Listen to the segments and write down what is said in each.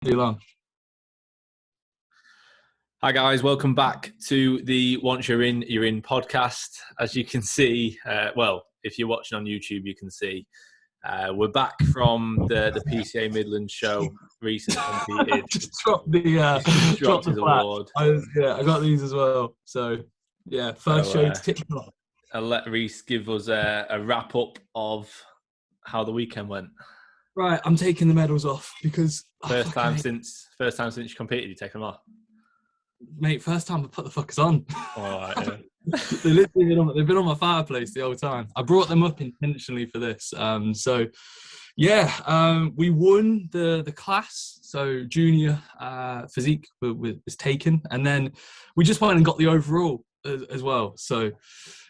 Too long. Hi guys, welcome back to the Once You're In podcast. As you can see, if you're watching on YouTube, you can see we're back from the PCA Midlands show. Reece has competed. Just dropped the dropped his award. I got these as well. So yeah, first show ticked off. I'll let Reece give us a wrap up of how the weekend went. Right, I'm taking the medals off because first time since you competed, you take them off. Mate, first time I put the fuckers on. All right, yeah. They've been on my fireplace the whole time. I brought them up intentionally for this. We won the class. So junior physique was taken, and then we just went and got the overall as well. So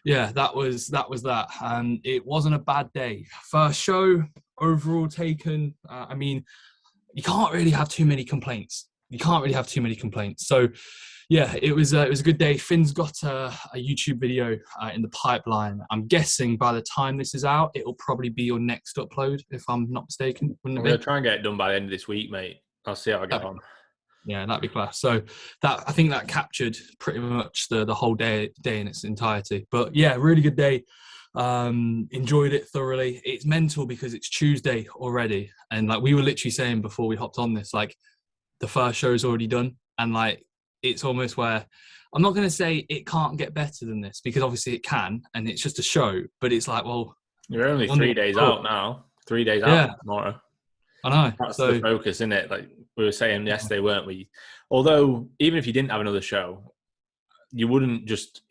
yeah, that was that, and it wasn't a bad day. First show, overall taken. You can't really have too many complaints. So yeah, it was a good day. Finn's got a YouTube video in the pipeline. I'm guessing by the time this is out, it'll probably be your next upload, if I'm not mistaken. I'm going to try and get it done by the end of this week, mate. I'll see how I get on. Yeah, that'd be class. So I think that captured pretty much the whole day in its entirety. But yeah, really good day. Enjoyed it thoroughly. It's mental because it's Tuesday already, and like we were literally saying before we hopped on this, like the first show is already done, and like it's almost where I'm not going to say it can't get better than this, because obviously it can, and it's just a show, but it's like, well, you're only 3 days out now. 3 days out tomorrow. I know. That's the focus, isn't it? Like we were saying yesterday, weren't we? Although even if you didn't have another show, you wouldn't just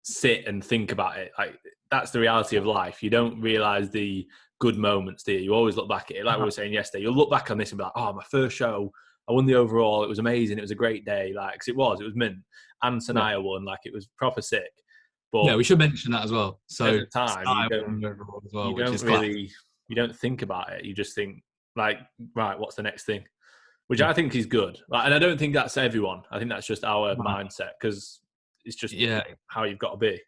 sit and think about it. Like that's the reality of life. You don't realize the good moments, do you? You always look back at it. Like we were saying yesterday, you'll look back on this and be like, oh, my first show, I won the overall. It was amazing. It was a great day. Like, cause it was mint. And Sanaya won. Like, it was proper sick. But yeah, we should mention that as well. So at the time, you don't think about it. You just think like, right, what's the next thing? Which I think is good. Like, and I don't think that's everyone. I think that's just our mindset, because it's just how you've got to be.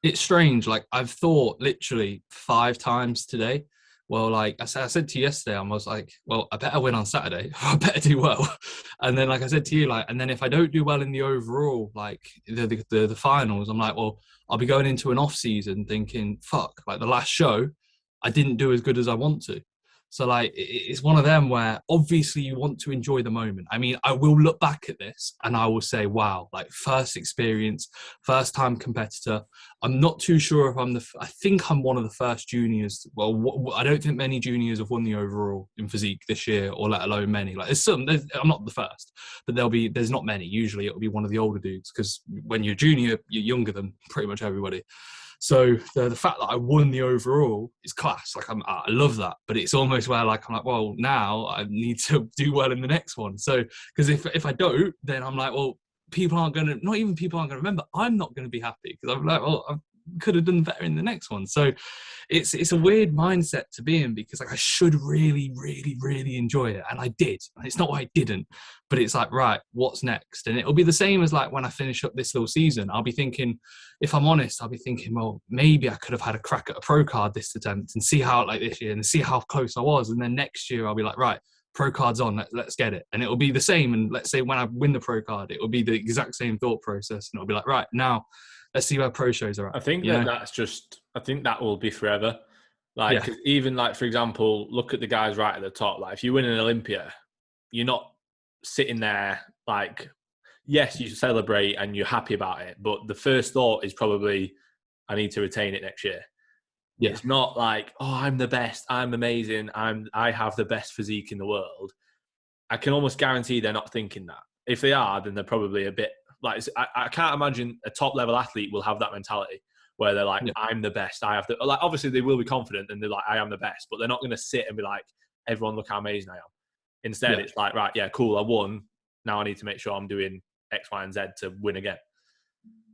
It's strange. Like I've thought literally 5 times today. Well, like I said to you yesterday, I was like, well, I better win on Saturday. I better do well. And then, like I said to you, like, and then if I don't do well in the overall, like the finals, I'm like, well, I'll be going into an off season thinking, fuck, like the last show, I didn't do as good as I want to. So like, it's one of them where obviously you want to enjoy the moment. I mean, I will look back at this and I will say, wow, like first experience, first time competitor. I'm not too sure if I think I'm one of the first juniors. Well, I don't think many juniors have won the overall in physique this year, or let alone many. Like I'm not the first, but there's not many. Usually it'll be one of the older dudes, because when you're junior, you're younger than pretty much everybody. So the fact that I won the overall is class. Like I love that, but it's almost where like I'm like, well, now I need to do well in the next one. So because if I don't, then I'm like, well, not even people aren't going to remember. I'm not going to be happy, because I'm like, well, I could have done better in the next one. So it's a weird mindset to be in, because like I should really, really, really enjoy it, and I did. It's not why I didn't, but it's like, right, what's next? And it'll be the same as like when I finish up this little season. I'll be thinking, if I'm honest, well, maybe I could have had a crack at a pro card this attempt and see how like this year and see how close I was, and then next year I'll be like, right, pro card's on, let's get it. And it'll be the same. And let's say when I win the pro card, it will be the exact same thought process, and it'll be like, right, now let's see where pro shows are at. I think I think that will be forever. Like, even like, for example, look at the guys right at the top. Like if you win an Olympia, you're not sitting there like, yes, you celebrate and you're happy about it, but the first thought is probably, I need to retain it next year. Yeah. It's not like, oh, I'm the best, I'm amazing, I have the best physique in the world. I can almost guarantee they're not thinking that. If they are, then they're probably a bit like, I can't imagine a top level athlete will have that mentality where they're like, I'm the best, I have the, like, obviously they will be confident and they're like, I am the best, but they're not going to sit and be like, everyone look how amazing I am. Instead, it's like, right, yeah, cool, I won. Now I need to make sure I'm doing X, Y, and Z to win again.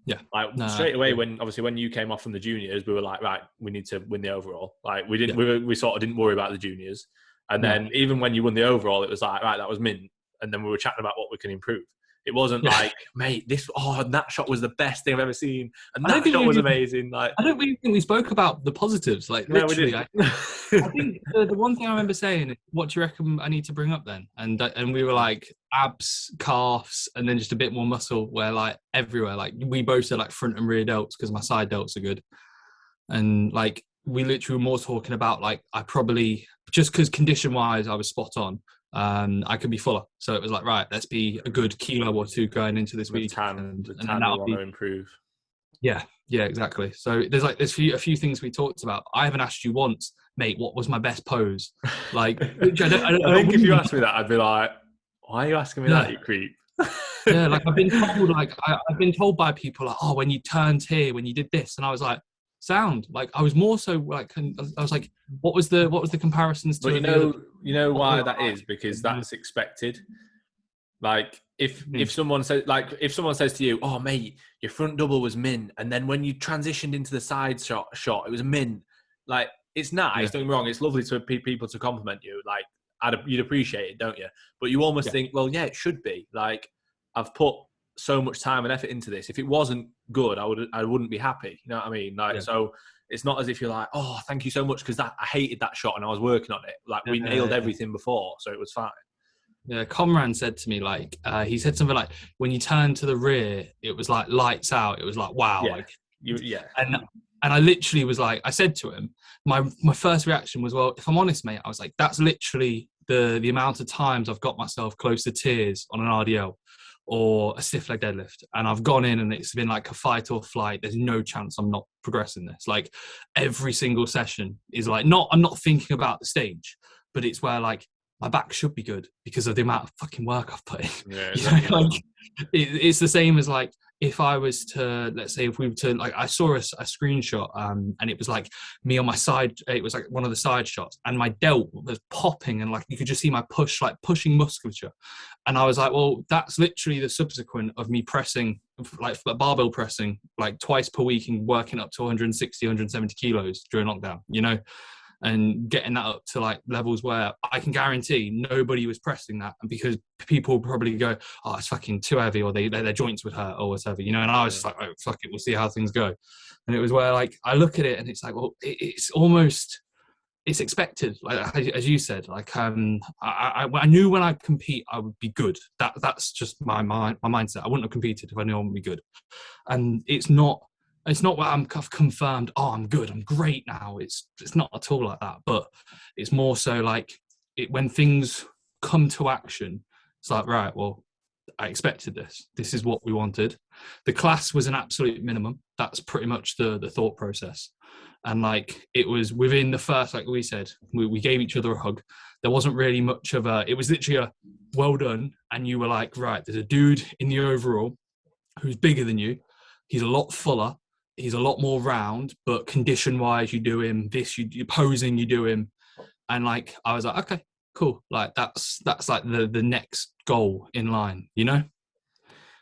Yeah. Like straight away, when you came off from the juniors, we were like, right, we need to win the overall. Like we sort of didn't worry about the juniors. And then even when you won the overall, it was like, right, that was mint. And then we were chatting about what we can improve. It wasn't like, mate, that shot was the best thing I've ever seen, and I don't that think shot was we amazing. Like, I don't really think we spoke about the positives. Like no, we literally, didn't. I think the one thing I remember saying is, "What do you reckon I need to bring up then?" And we were like abs, calves, and then just a bit more muscle. Where like everywhere, like we both said like front and rear delts because my side delts are good, and like we literally were more talking about like I probably just because condition wise I was spot on. I could be fuller, so it was like right, let's be a good kilo or two going into this week, and the then tan you that'll want be to improve. yeah, exactly. So there's a few things we talked about. I haven't asked you once, mate. What was my best pose? Like, which I think if you asked me that, I'd be like, "Why are you asking me that, you creep?" Yeah. Like I've been told, I've been told by people, like, oh, when you turned here, when you did this, and I was like, sound. Like I was more so like, I was like, what was the comparisons But to the other? you know What why were that I is, because like? that's expected. Like if Mm, someone says to you, "Oh mate, your front double was min," and then when you transitioned into the side shot, it was a min. Like it's nice. yeah, Don't get me wrong. It's lovely to people to compliment you. Like you'd appreciate it, don't you? But you almost yeah, think, well, yeah, it should be. Like I've put so much time and effort into this. If it wasn't good, I wouldn't be happy. You know what I mean? Like yeah, so. It's not as if you're like, oh, thank you so much because I hated that shot and I was working on it. Like we nailed yeah. everything before, so it was fine. Yeah, Comran said to me like he said something like when you turn to the rear, it was like lights out. It was like wow, Yeah, like yeah. and I literally was like, I said to him, my first reaction was, well, if I'm honest, mate, I was like, that's literally the amount of times I've got myself close to tears on an RDL or a stiff leg deadlift, and I've gone in and it's been like a fight or flight. There's no chance I'm not progressing this. Like every single session is like I'm not thinking about the stage, but it's where like my back should be good because of the amount of fucking work I've put in. Yeah, You know, exactly. like it's the same as like if I was to, let's say, if we were to, like, I saw a screenshot and it was like me on my side, it was like one of the side shots, and my delt was popping, and like you could just see my pushing musculature. And I was like, well, that's literally the subsequent of me pressing, like barbell pressing, like twice per week and working up to 160, 170 kilos during lockdown, you know? And getting that up to like levels where I can guarantee nobody was pressing that, and because people probably go, oh, it's fucking too heavy, or their joints would hurt or whatever, you know. And I was just like, oh, fuck it, we'll see how things go. And it was where like I look at it and it's like, well, it's almost, it's expected, like as you said, like I knew when I compete I would be good. That's just my mindset. I wouldn't have competed if I knew I wouldn't be good. And it's not what I've confirmed, oh, I'm good, I'm great now. It's not at all like that. But it's more so like when things come to action, it's like, right, well, I expected this. This is what we wanted. The class was an absolute minimum. That's pretty much the thought process. And like it was within the first, like we said, we gave each other a hug. There wasn't really much of it was literally a well done. And you were like, right, there's a dude in the overall who's bigger than you. He's a lot fuller. He's a lot more round, but condition wise, you do him this, you posing, you do him. And like, I was like, okay, cool. Like that's like the next goal in line, you know?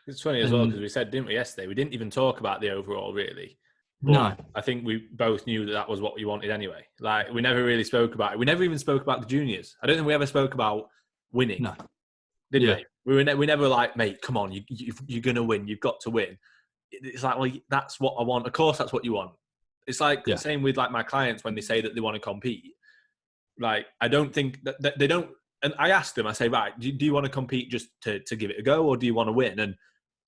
It's funny as well because we said, didn't we, yesterday? We didn't even talk about the overall really. But No. I think we both knew that was what we wanted anyway. Like we never really spoke about it. We never even spoke about the juniors. I don't think we ever spoke about winning. No. Did Yeah. we? We never like, mate, come on, you're gonna win. You've got to win. It's like, well, that's what I want. Of course, that's what you want. It's like the same with like my clients when they say that they want to compete. Like I don't think that they don't. And I asked them, I say, right, do you want to compete just to give it a go, or do you want to win? And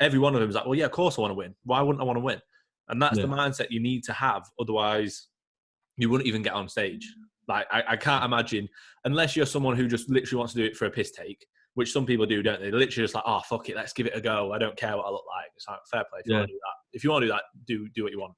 every one of them is like, well, yeah, of course I want to win. Why wouldn't I want to win? And that's the mindset you need to have. Otherwise, you wouldn't even get on stage. Like I can't imagine, unless you're someone who just literally wants to do it for a piss take, which some people do, don't they? They're literally just like, oh, fuck it, let's give it a go. I don't care what I look like. It's like, fair play. If you want to do that, do what you want.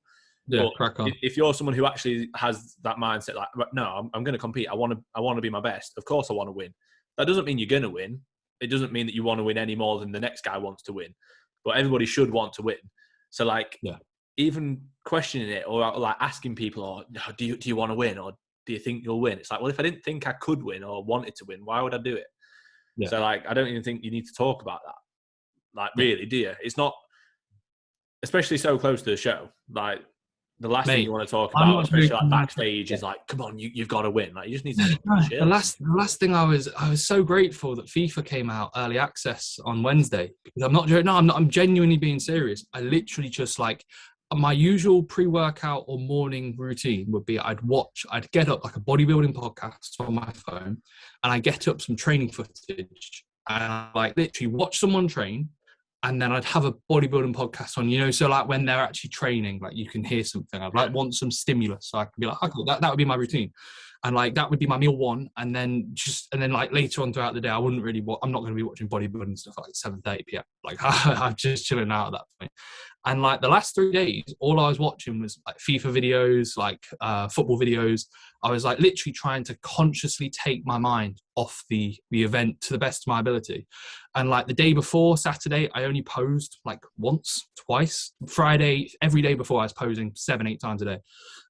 Yeah, But crack on. if you're someone who actually has that mindset, like, no, I'm going to compete. I want to be my best. Of course I want to win. That doesn't mean you're going to win. It doesn't mean that you want to win any more than the next guy wants to win. But everybody should want to win. So like, even questioning it or like asking people, or do you want to win, or do you think you'll win? It's like, well, if I didn't think I could win or wanted to win, why would I do it? Yeah. So like, I don't even think you need to talk about that. Like, really, do you? It's not, especially so close to the show. Like, the last thing Mate, you want to talk I'm about, not especially like joking when I backstage, say, is like, come on, you've got to win. Like, you just need to no, fucking chill. the last thing I was so grateful that FIFA came out early access on Wednesday, because I'm not joking. No, I'm not. I'm genuinely being serious. I literally just like my usual pre-workout or morning routine would be I'd get up like a bodybuilding podcast on my phone, and I get up some training footage, and I like literally watch someone train, and then I'd have a bodybuilding podcast on, so like when they're actually training, like you can hear something. I'd like want some stimulus, so I can be like, okay, that would be my routine, and like that would be my meal one, and then like later on throughout the day, I wouldn't really. I'm not going to be watching bodybuilding stuff like 7:30 p.m. Like I'm just chilling out at that point. And like the last 3 days, all I was watching was like FIFA videos, like football videos. I was like literally trying to consciously take my mind off the event to the best of my ability. And like the day before, Saturday, I only posed like once, twice. Friday, every day before, I was posing 7-8 times a day.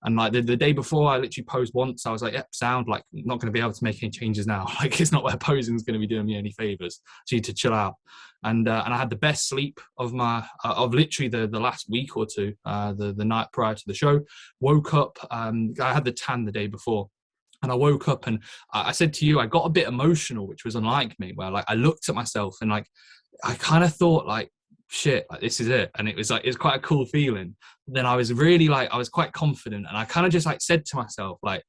And like the day before, I literally posed once. I was like, yep, sound like not going to be able to make any changes now. Like it's not where posing is going to be doing me any favors. So you need to chill out. And I had the best sleep of my of literally the last week or two, the night prior to the show. Woke up, I had the tan the day before, and I woke up and I said to you, I got a bit emotional, which was unlike me, where like I looked at myself and like I kind of thought like, shit, like this is it. And it was quite a cool feeling. Then I was really like, I was quite confident, and I kind of just like said to myself, like,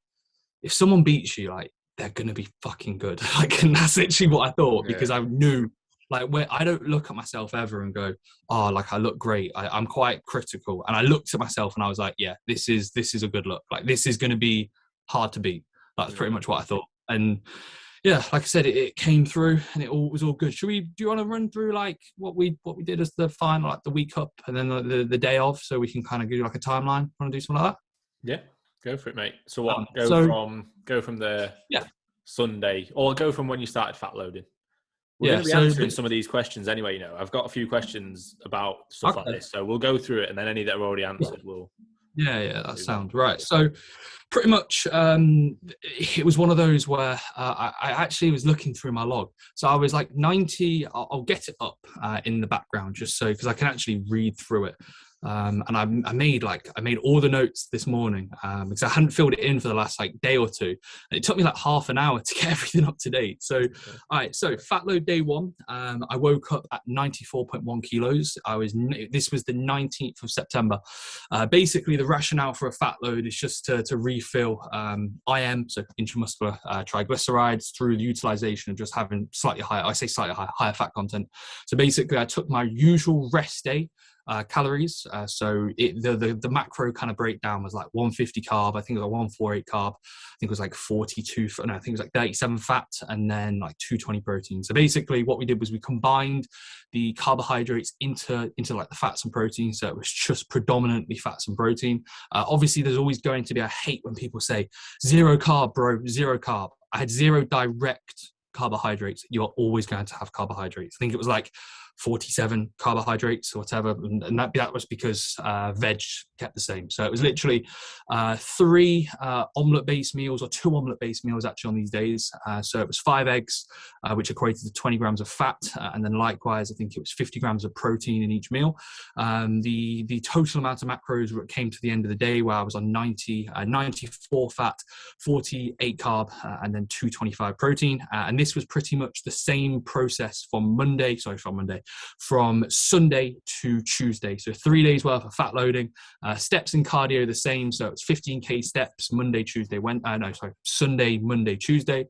if someone beats you, like they're gonna be fucking good. Like, and that's literally what I thought, because I knew, like, where I don't look at myself ever and go, oh, like I look great. I'm quite critical, and I looked at myself and I was like, yeah, this is a good look. Like this is gonna be hard to beat. That's pretty much what I thought. And yeah, like I said, it came through and it all was all good. Do you want to run through like what we did as the final, like the week up and then the day of, so we can kind of give you like a timeline? Want to do something like that? Yeah, go for it, mate. So what? Go from the Sunday, or go from when you started fat loading. We're going to be answering some of these questions anyway. I've got a few questions about stuff like this, so we'll go through it, and then any that are already answered, we'll. Yeah, that sounds right. So pretty much it was one of those where I actually was looking through my log. So I was like 90, I'll get it up in the background just so, because I can actually read through it. And I made all the notes this morning because I hadn't filled it in for the last like day or two. And it took me like half an hour to get everything up to date. So, all right. So fat load day one, I woke up at 94.1 kilos. This was the 19th of September. Basically the rationale for a fat load is just to refill IM, so intramuscular triglycerides, through the utilization of just having higher fat content. So basically I took my usual rest day calories. So the macro kind of breakdown was like 150 carb. I think it was like 148 carb. I think it was like I think it was like 37 fat, and then like 220 protein. So basically what we did was we combined the carbohydrates into like the fats and protein. So it was just predominantly fats and protein. Obviously there's always going to be, I hate when people say zero carb, bro, zero carb. I had zero direct carbohydrates. You're always going to have carbohydrates. I think it was like 47 carbohydrates or whatever, and that was because veg kept the same. So it was literally 3 omelette-based meals, or 2 omelette-based meals actually on these days. So it was 5 eggs, which equated to 20 grams of fat, and then likewise I think it was 50 grams of protein in each meal. The total amount of macros came to the end of the day where I was on 94 fat, 48 carb, and then 225 protein. And this was pretty much the same process from Sunday to Tuesday. So 3 days worth of fat loading, steps in cardio the same. So it's 15K steps Sunday, Monday, Tuesday.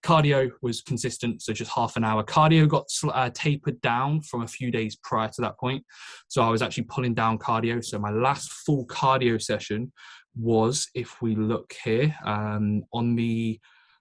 Cardio was consistent, so just half an hour. Cardio got tapered down from a few days prior to that point. So I was actually pulling down cardio. So my last full cardio session was, if we look here, on the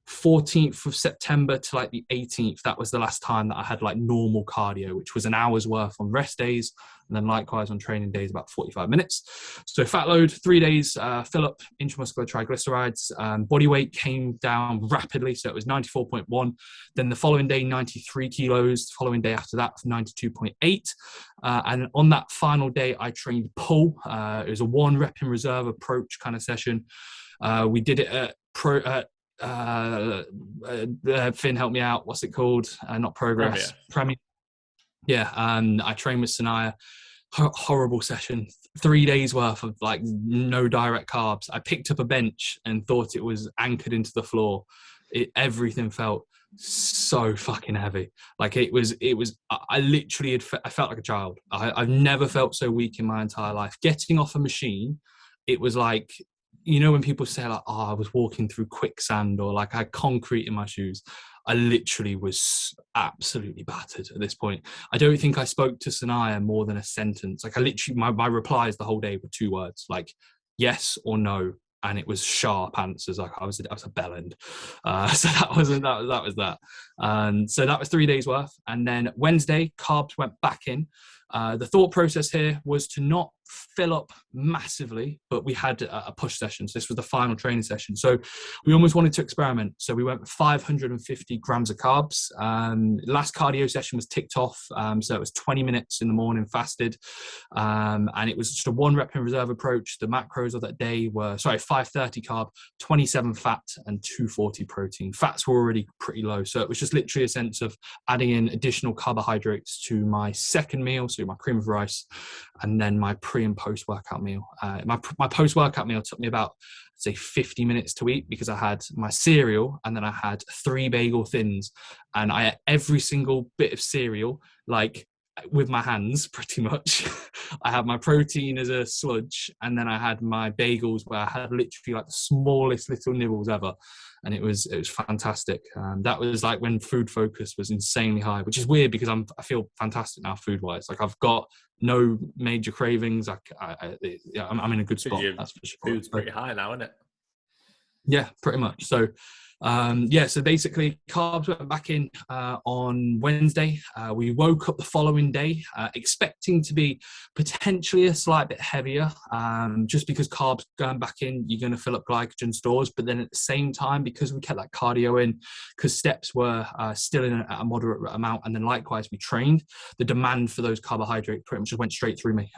14th of September to like the 18th. That was the last time that I had like normal cardio, which was an hour's worth on rest days, and then likewise on training days about 45 minutes. So fat load, 3 days, fill up intramuscular triglycerides. Body weight came down rapidly, so it was 94.1. Then the following day 93 kilos. The following day after that 92.8. And on that final day I trained pull. It was a 1 rep in reserve approach kind of session. We did it at Finn, help me out. What's it called? Not Progress. Premier. Yeah. I trained with Sanaya. Horrible session. 3 days worth of like no direct carbs. I picked up a bench and thought it was anchored into the floor. Everything felt so fucking heavy. Like it was, I literally I felt like a child. I've never felt so weak in my entire life. Getting off a machine, it was like, you know, when people say like, oh, I was walking through quicksand, or like I had concrete in my shoes. I literally was absolutely battered at this point. I don't think I spoke to Sanaya more than a sentence. Like I literally, my replies the whole day were 2 words, like yes or no. And it was sharp answers. Like I was a bellend. So that was that. And so that was 3 days worth. And then Wednesday, carbs went back in. The thought process here was to not fill up massively, but we had a push session. So this was the final training session. So we almost wanted to experiment. So we went with 550 grams of carbs. Last cardio session was ticked off. So it was 20 minutes in the morning fasted. And it was just a 1 rep in reserve approach. The macros of that day were, 530 carb, 27 fat, and 240 protein. Fats were already pretty low. So it was just literally a sense of adding in additional carbohydrates to my second meal, so my cream of rice, and then my pre and post workout meal. My post workout meal took me about, say, 50 minutes to eat, because I had my cereal and then I had 3 bagel thins, and I ate every single bit of cereal like with my hands pretty much. I had my protein as a sludge, and then I had my bagels where I had literally like the smallest little nibbles ever, and it was fantastic. That was like when food focus was insanely high, which is weird because I feel fantastic now food wise. Like I've got no major cravings. I'm in a good spot. That's for sure. Food's pretty high now, isn't it? Yeah, pretty much. So so basically carbs went back in on Wednesday. We woke up the following day expecting to be potentially a slight bit heavier, just because carbs going back in, you're going to fill up glycogen stores, but then at the same time, because we kept that cardio in, because steps were still in a moderate amount, and then likewise we trained, the demand for those carbohydrates pretty much just went straight through me.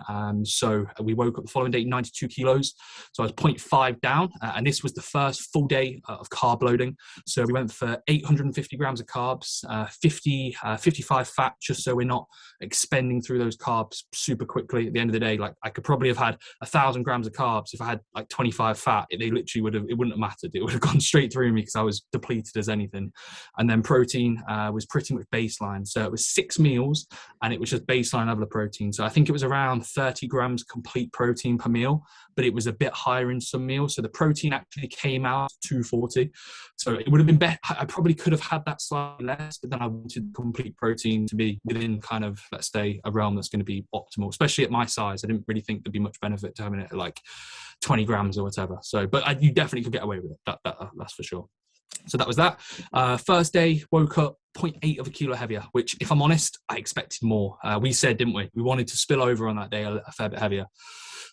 So we woke up the following day 92 kilos, so I was 0.5 down, and this was the first full day of carb loading. So we went for 850 grams of carbs, 55 fat, just so we're not expending through those carbs super quickly. At the end of the day, like I could probably have had 1,000 grams of carbs if I had like 25 fat. It wouldn't have mattered. It would have gone straight through me because I was depleted as anything. And then protein was pretty much baseline. So it was 6 meals, and it was just baseline level of protein. So I think it was around 30 grams complete protein per meal, but it was a bit higher in some meals. So the protein actually came out 240. So it would have been better. I probably could have had that slightly less, but then I wanted complete protein to be within kind of, let's say, a realm that's going to be optimal, especially at my size. I didn't really think there'd be much benefit to having it at like 20 grams or whatever. So, but you definitely could get away with it. That's for sure. So that was that. First day, woke up 0.8 of a kilo heavier, which, if I'm honest, I expected more. We said, didn't we? We wanted to spill over on that day a fair bit heavier.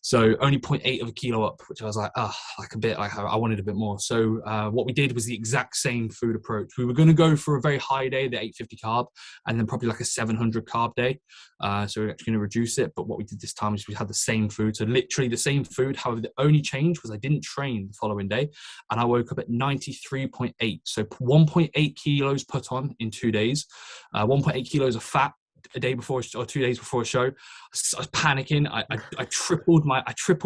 So only 0.8 of a kilo up, which I was like, I wanted a bit more. So what we did was the exact same food approach. We were going to go for a very high day, the 850 carb, and then probably like a 700 carb day. So we're actually going to reduce it. But what we did this time is we had the same food. So literally the same food. However, the only change was I didn't train the following day, and I woke up at 93.8. So 1.8 kilos put on in 2 days, 1.8 kilos of fat a day before or 2 days before a show. I was panicking. I tripled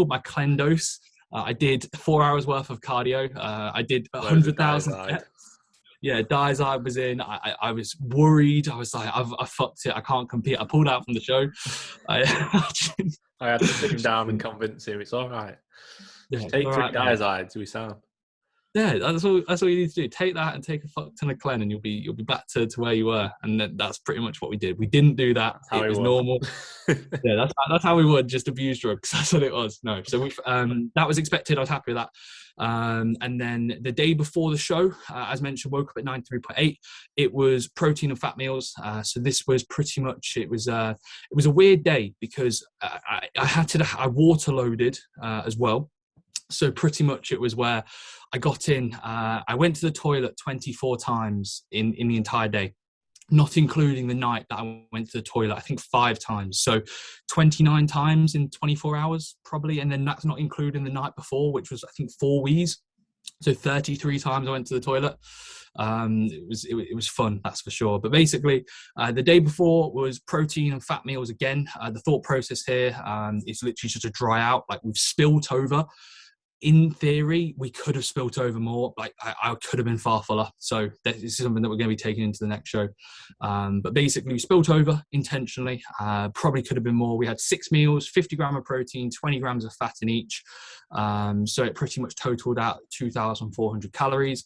my clen dose. I did 4 hours worth of cardio. I did 100,000 steps. Yeah, diazide was in. I was worried. I was like, I fucked it. I can't compete. I pulled out from the show. I had to sit him down and convince him it's all right. Just take 3 diazides. We sound. Yeah, that's all you need to do. Take that and take a fuck ton of clen, and you'll be back to where you were. And that's pretty much what we did. We didn't do that. It was normal. Yeah, that's how we would, just abuse drugs. That's what it was. No, so we that was expected. I was happy with that. And then the day before the show, as mentioned, woke up at 93.8. It was protein and fat meals. So this was pretty much, it was a weird day because I water loaded as well. So pretty much it was where I got in, I went to the toilet 24 times in the entire day, not including the night that I went to the toilet, I think 5 times. So 29 times in 24 hours probably. And then that's not including the night before, which was, I think, 4 wheeze. So 33 times I went to the toilet. It was fun, that's for sure. But basically, the day before was protein and fat meals again. The thought process here is literally just to dry out. Like, we've spilt over. In theory, we could have spilt over more. Like, I could have been far fuller. So this is something that we're going to be taking into the next show. But basically, we spilt over intentionally. Probably could have been more. We had 6 meals, 50 grams of protein, 20 grams of fat in each. So it pretty much totaled out 2,400 calories.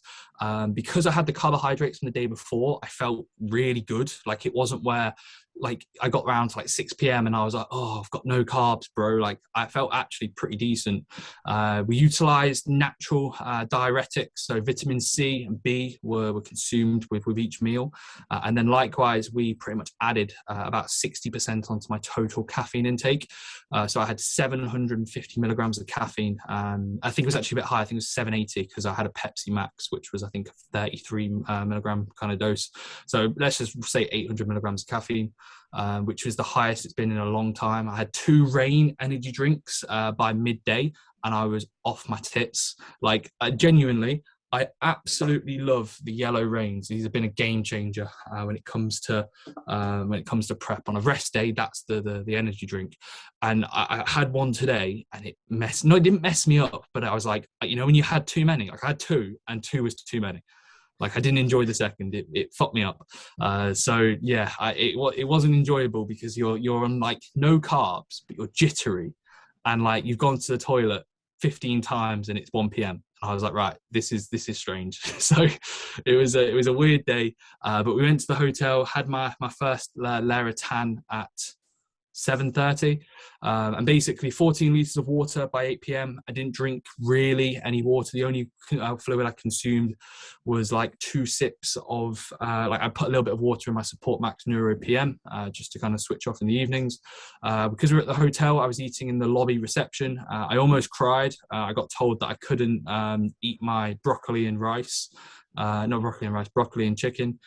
Because I had the carbohydrates from the day before, I felt really good. Like, it wasn't where, like, I got around to like 6 p.m. and I was like, oh, I've got no carbs, bro. Like, I felt actually pretty decent. We utilized natural diuretics, so vitamin C and B were consumed with each meal. And then likewise, we pretty much added about 60% onto my total caffeine intake. So I had 750 milligrams of caffeine. I think it was actually a bit high. I think it was 780 because I had a Pepsi Max, which was, I think, a 33 milligram kind of dose. So let's just say 800 milligrams of caffeine. Which was the highest it's been in a long time. I had 2 Rain energy drinks by midday, and I was off my tits. Like, genuinely, I absolutely love the yellow Rains. These have been a game changer when it comes to prep. On a rest day, that's the energy drink. And I had one today, and it didn't mess me up, but I was like, you know, when you had too many. Like, I had 2, and 2 was too many. Like, I didn't enjoy the second. It fucked me up. So yeah, it wasn't enjoyable because you're on like no carbs, but you're jittery, and like you've gone to the toilet 15 times and it's 1 p.m. I was like, right, this is strange. So it was a weird day. But we went to the hotel, had my first layer of tan at 7:30, and basically 14 liters of water by 8 p.m. I didn't drink really any water. The only fluid I consumed was like 2 sips of like, I put a little bit of water in my Support Max Neuro PM just to kind of switch off in the evenings. Because we were at the hotel, I was eating in the lobby reception. I almost cried. I got told that I couldn't eat my broccoli and rice. Not broccoli and rice, broccoli and chicken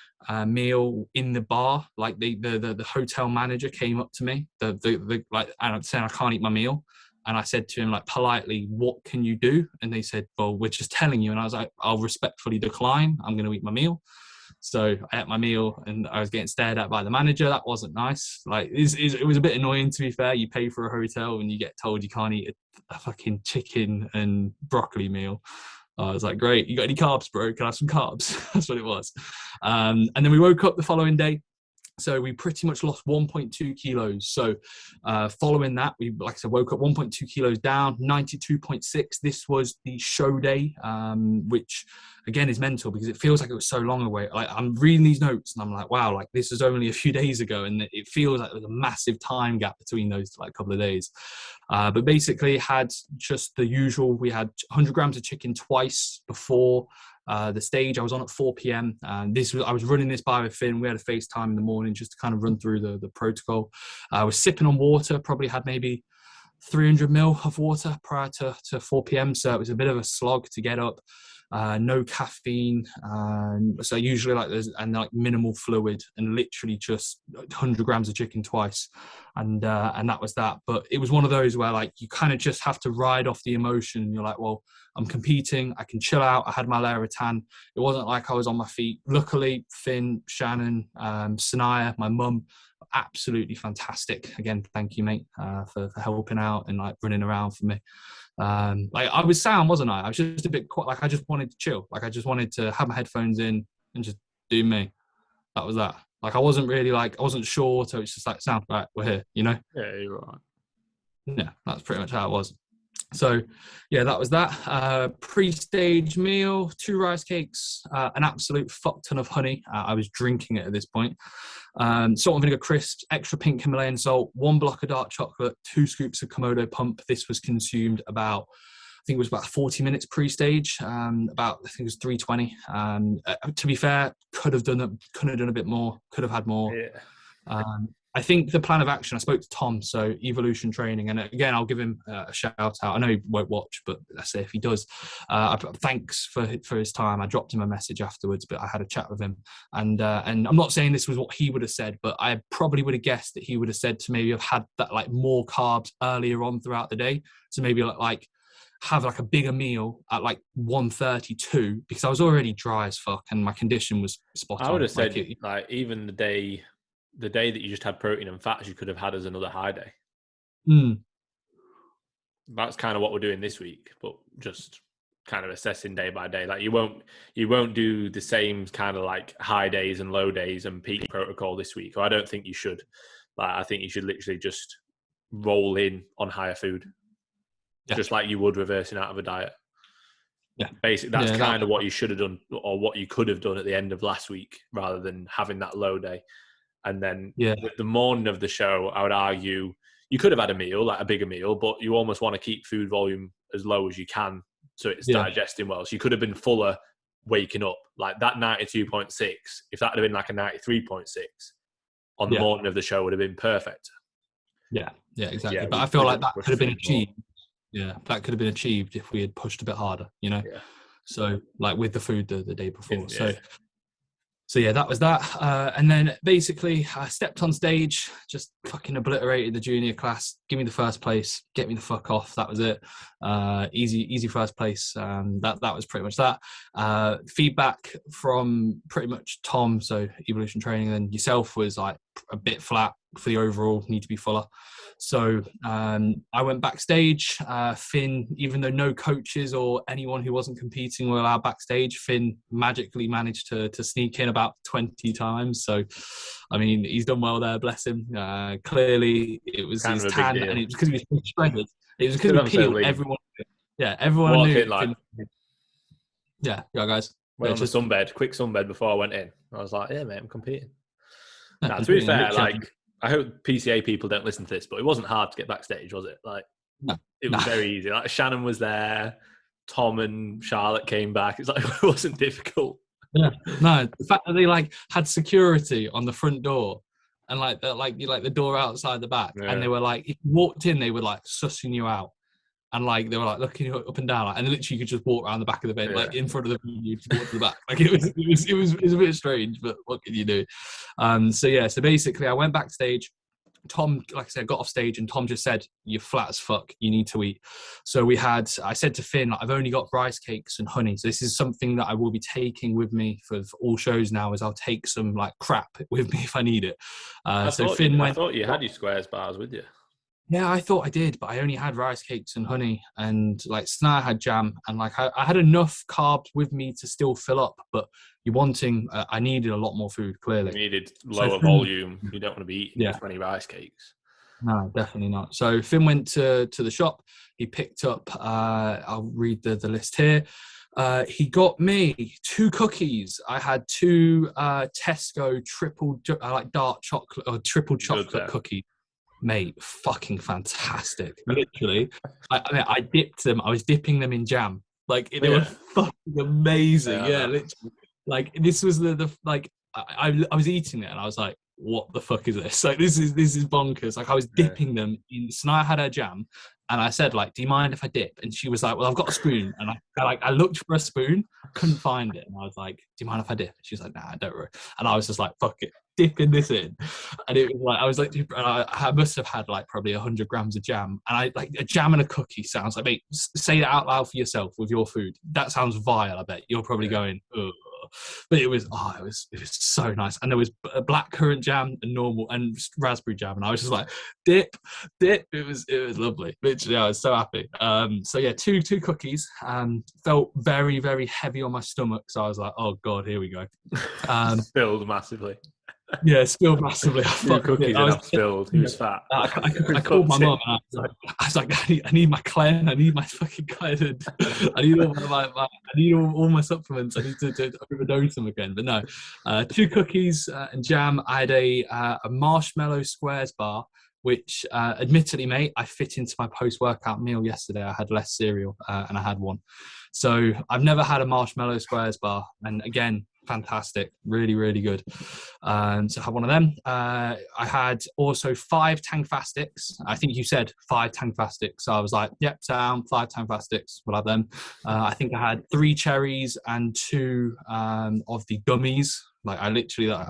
meal in the bar. Like, the hotel manager came up to me, like, and I'm saying I can't eat my meal, and I said to him, like, politely, what can you do? And they said, well, we're just telling you. And I was like, I'll respectfully decline. I'm going to eat my meal. So I ate my meal, and I was getting stared at by the manager. That wasn't nice. Like, it was a bit annoying, to be fair. You pay for a hotel and you get told you can't eat a fucking chicken and broccoli meal. I was like, great, you got any carbs, bro? Can I have some carbs? That's what it was. And then we woke up the following day. So we pretty much lost 1.2 kilos. So following that, we, like I said, woke up 1.2 kilos down, 92.6. This was the show day, which again is mental because it feels like it was so long away. Like, I'm reading these notes and I'm like, wow, like, this was only a few days ago, and it feels like there was a massive time gap between those like couple of days. But basically had just the usual. We had 100 grams of chicken twice before the stage. I was on at 4 p.m. I was running this by with Finn. We had a FaceTime in the morning just to kind of run through the protocol. I was sipping on water, probably had maybe 300 ml of water prior to 4 p.m. So it was a bit of a slog to get up. No caffeine. So usually like minimal fluid, and literally just 100 grams of chicken twice. And that was that. But it was one of those where, like, you kind of just have to ride off the emotion. You're like, well, I'm competing. I can chill out. I had my layer of tan. It wasn't like I was on my feet. Luckily, Finn, Shannon, Sanaya, my mum, absolutely fantastic. Again, thank you, mate, for helping out and like running around for me. Like, I was sound, wasn't I? I was just a bit like, I just wanted to chill. Like, I just wanted to have my headphones in and just do me. That was that. Like, I wasn't really like, I wasn't sure. So it's just like, sound, right, we're here, you know? Yeah, you're right. Yeah, that's pretty much how it was. So yeah, that was that. Pre-stage meal, 2 rice cakes, an absolute fuck ton of honey. I was drinking it at this point. Salt and vinegar crisps, extra pink Himalayan salt, 1 block of dark chocolate, 2 scoops of Komodo pump. This was consumed about, I think it was about 40 minutes pre-stage, I think it was 320. To be fair, could have done a bit more, could have had more. Yeah. I think the plan of action, I spoke to Tom, so Evolution Training, and again, I'll give him a shout out. I know he won't watch, but let's say if he does, thanks for his time. I dropped him a message afterwards, but I had a chat with him, and I'm not saying this was what he would have said, but I probably would have guessed that he would have said to maybe have had that like more carbs earlier on throughout the day, so maybe like have like a bigger meal at like 1:32 because I was already dry as fuck and my condition was spot on. I would have said like even the day that you just had protein and fats, you could have had as another high day. That's kind of what we're doing this week, but just kind of assessing day by day. Like you won't do the same kind of like high days and low days and peak protocol this week. Or I don't think you should. Like I think you should literally just roll in on higher food, just like you would reversing out of a diet. Yeah, basically that's kind of what you should have done, or what you could have done at the end of last week, rather than having that low day. And then the morning of the show, I would argue you could have had a meal, like a bigger meal, but you almost want to keep food volume as low as you can so it's digesting well. So you could have been fuller waking up. Like that 92.6, if that had been like a 93.6 on the morning of the show, would have been perfect. Yeah, exactly. But I feel like that could have been achieved. Yeah, that could have been achieved if we had pushed a bit harder, you know? Yeah. So like with the food the day before. So yeah, that was that. And then basically I stepped on stage, just fucking obliterated the junior class. Give me the first place, get me the fuck off. That was it. Easy first place. That was pretty much that. Feedback from pretty much Tom, so Evolution Training, and yourself was like a bit flat for the overall, need to be fuller. So I went backstage. Finn, even though no coaches or anyone who wasn't competing were allowed backstage, Finn magically managed to sneak in about 20 times. So, I mean, he's done well there, bless him. Clearly, it was his tan, and it was because he was shredded. It was because he peeled. Everyone knew. Like, yeah, guys. Went on the quick sunbed before I went in. I was like, yeah, mate, I'm competing. Now, to be fair, like, I hope PCA people don't listen to this, but it wasn't hard to get backstage, was it? Like, it was very easy. Like, Shannon was there, Tom and Charlotte came back. It's like, it wasn't difficult. Yeah, no, the fact that they like had security on the front door and like the door outside the back, and they were like, if you walked in, they were like sussing you out, and like they were like looking you up and down, like, and literally you could just walk around the back of the bed, like in front of the venue, to walk to the back. Like it was a bit strange, but what can you do? So basically, I went backstage. Tom, like I said, got off stage, and Tom just said, "You're flat as fuck. You need to eat." So I said to Finn, I've only got rice cakes and honey. So this is something that I will be taking with me for all shows now. Is I'll take some like crap with me if I need it. I thought you had your squares bars with you. Yeah, I thought I did, but I only had rice cakes and honey, and like Snar had jam, and like I had enough carbs with me to still fill up. But I needed a lot more food, clearly. You needed lower volume. You don't want to be eating 20 rice cakes. No, definitely not. So Finn went to the shop. He picked up, I'll read the list here. He got me 2 cookies. I had 2 Tesco dark chocolate or triple chocolate cookies. Mate, fucking fantastic. Literally. I dipped them. I was dipping them in jam. Like, they were fucking amazing. Yeah, literally. Like, this was I was eating it and I was like, what the fuck is this? Like, this is bonkers. Like, I was dipping them in. Sanaya had her jam, and I said, like, do you mind if I dip? And she was like, well, I've got a spoon. And I looked for a spoon, couldn't find it. And I was like, do you mind if I dip? And she was like, nah, don't worry. And I was just like, fuck it, dipping this in. And it was like, I was like, I must have had like probably 100 grams of jam. And I like a jam and a cookie sounds like, mate, say that out loud for yourself with your food. That sounds vile, I bet. You're probably going, ugh. But it was so nice, and there was a black currant jam and normal and raspberry jam, and I was just like dip. It was lovely. Literally, I was so happy. So yeah, two cookies. Felt very, very heavy on my stomach, so I was like, oh god, here we go. Spilled massively. Yeah, spilled massively. Cookies spilled. He was fat. I called my mum and I was like, I need my Clen. I need my fucking Clen. I need all my supplements. I need to overdose them again. But no, 2 cookies and jam. I had a marshmallow squares bar, which admittedly, mate, I fit into my post-workout meal yesterday. I had less cereal and I had one. So I've never had a marshmallow squares bar. And again, fantastic, really, really good. So I had one of them. I had also 5 Tangfastics. I think you said 5 Tangfastics. So I was like, yep, sound 5 Tangfastics. We'll have them. I think I had 3 cherries and 2 of the gummies. Like I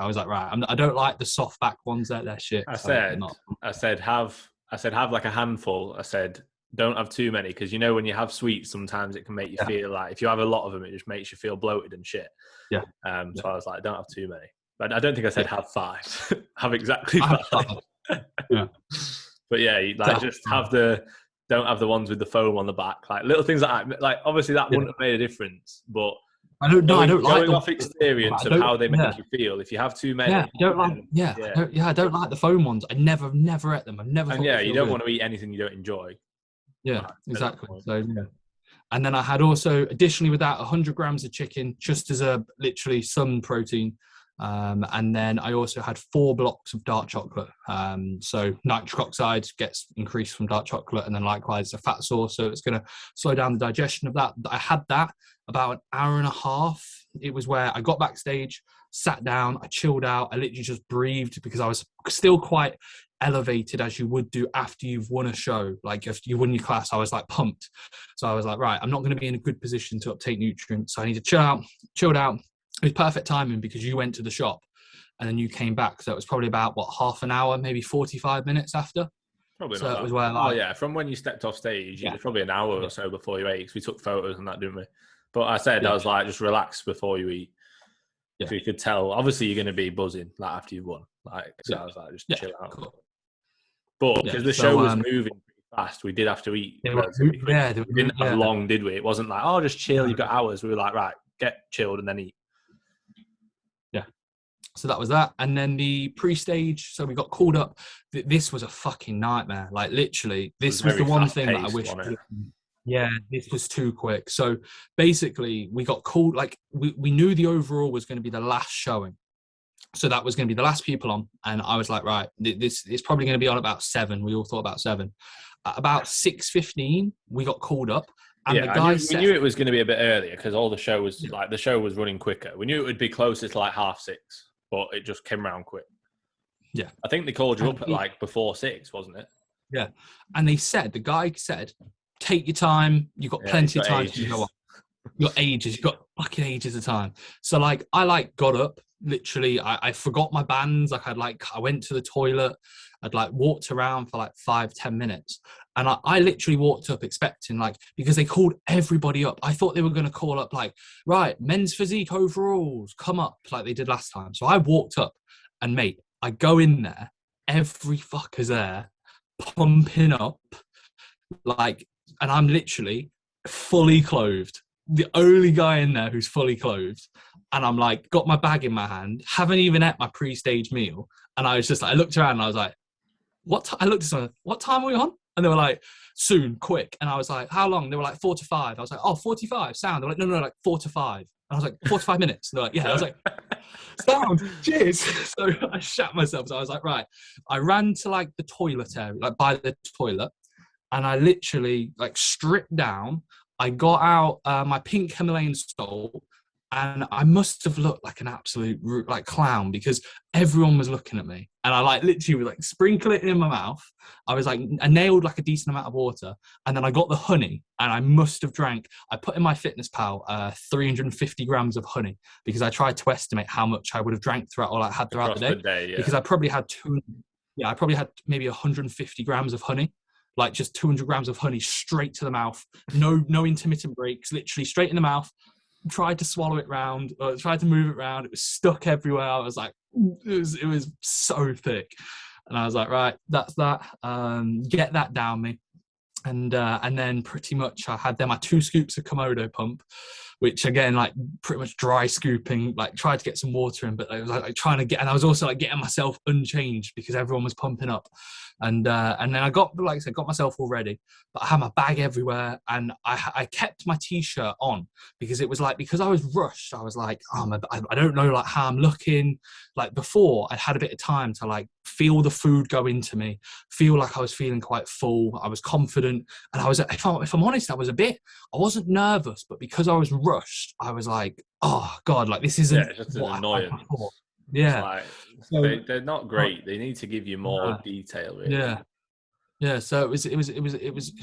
was like, right, I don't like the soft back ones. They're shit. I said have like a handful. I said don't have too many, because you know when you have sweets, sometimes it can make you feel like, if you have a lot of them, it just makes you feel bloated and shit. Yeah. So I was like, don't have too many. But I don't think I said have 5. Have exactly 5. Yeah. But yeah, like just don't have the ones with the foam on the back, like little things like that. Like obviously that wouldn't have made a difference, but I don't like going off experience of how they make you feel. If you have too many, I don't like the foam ones. I never ate them. I've never. And you don't want to eat anything you don't enjoy. Yeah, exactly. So yeah. And then I had also, additionally with that, 100 grams of chicken, just as literally some protein. And then I also had 4 blocks of dark chocolate. So nitric oxide gets increased from dark chocolate, and then likewise a fat source. So it's going to slow down the digestion of that. I had that about an hour and a half. It was where I got backstage, sat down, I chilled out. I literally just breathed, because I was still quite elevated, as you would do after you've won a show. Like if you won your class, I was like pumped. So I was like, right, I'm not going to be in a good position to uptake nutrients. So I need to chilled out. It was perfect timing, because you went to the shop and then you came back. So it was probably about half an hour, maybe 45 minutes after. Probably so not. It was where from when you stepped off stage, it was probably an hour or so before you ate, because we took photos and that, didn't we? But I said, I was like, just relax before you eat. Yeah. So you could tell, obviously you're going to be buzzing like after you've won. Like, so I was like, just chill out. Cool. But because the show was moving pretty fast, we did have to eat. We didn't have long, did we? It wasn't like, oh, just chill, you've got hours. We were like, right, get chilled and then eat. Yeah. So that was that. And then the pre-stage, so we got called up. This was a fucking nightmare. Like literally, this was the one thing that I wish. Yeah, this was too quick. So basically, we got called, like we knew the overall was going to be the last showing. So that was going to be the last people on. And I was like, right, this is probably going to be on about 7. We all thought about 7. At about 6:15, we got called up. And the guy we knew it was going to be a bit earlier, because all the show was like, the show was running quicker. We knew it would be closer to like 6:30, but it just came around quick. Yeah. I think they called you up at like before 6, wasn't it? Yeah. And the guy said, take your time. You've got plenty of time to go on. You've got ages. You've got fucking ages of time. So like, I got up. Literally, I forgot my bands. Like I went to the toilet. I'd like walked around for like 5-10 minutes. And I literally walked up expecting, like, because they called everybody up. I thought they were going to call up like, right, men's physique overalls, come up, like they did last time. So I walked up, and mate, I go in there, every fucker's there, pumping up, like, and I'm literally fully clothed. The only guy in there who's fully clothed. And I'm like, got my bag in my hand, haven't even ate my pre-stage meal. And I was just like, I looked around and I was like, I looked at someone, what time are we on? And they were like, soon, quick. And I was like, how long? They were like 4 to 5. I was like, oh, 45, sound. They were like, no, like 4 to 5. And I was like, 45 minutes. And they're like, yeah. I was like, sound, cheers. So I shat myself. So I was like, right. I ran to like the toilet area, like by the toilet. And I literally like stripped down. I got out my pink Himalayan salt, and I must have looked like an absolute like clown, because everyone was looking at me. And I like literally was like sprinkle it in my mouth. I was like, I nailed like a decent amount of water, and then I got the honey, and I must have drank. I put in my Fitness Pal 350 grams of honey, because I tried to estimate how much I would have drank throughout all I had throughout the day. Because I probably had I probably had maybe 150 grams of honey. Like just 200 grams of honey straight to the mouth. No intermittent breaks, literally straight in the mouth. Tried to swallow it round, or tried to move it around. It was stuck everywhere. I was like, it was so thick. And I was like, right, that's that. Get that down me. And then pretty much I had my 2 scoops of Komodo pump, which again, like pretty much dry scooping, like tried to get some water in, but I was like trying to get, and I was also like getting myself unchanged because everyone was pumping up. And then I got, like I said, got myself all ready, but I had my bag everywhere, and I kept my t-shirt on because it was like, because I was rushed, I was like, I don't know like how I'm looking. Like before, I'd had a bit of time to like feel the food go into me, feel like I was feeling quite full. I was confident, and I was, if I'm honest, I wasn't nervous, but because I was rushed, I was like, oh God, like this isn't just what an annoyance. I thought. Yeah. Like, they're not great. They need to give you more detail, really. Yeah. So it was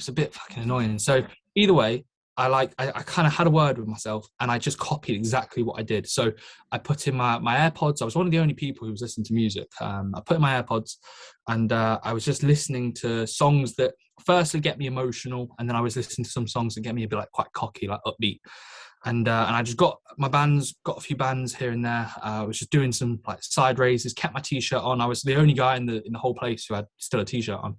a bit fucking annoying. So either way, I kind of had a word with myself, and I just copied exactly what I did. So I put in my AirPods. I was one of the only people who was listening to music. I put in my AirPods, and I was just listening to songs that firstly get me emotional, and then I was listening to some songs that get me a bit like quite cocky, like upbeat. And I just got a few bands here and there. I was just doing some like side raises, kept my t-shirt on. I was the only guy in the whole place who had still a t-shirt on,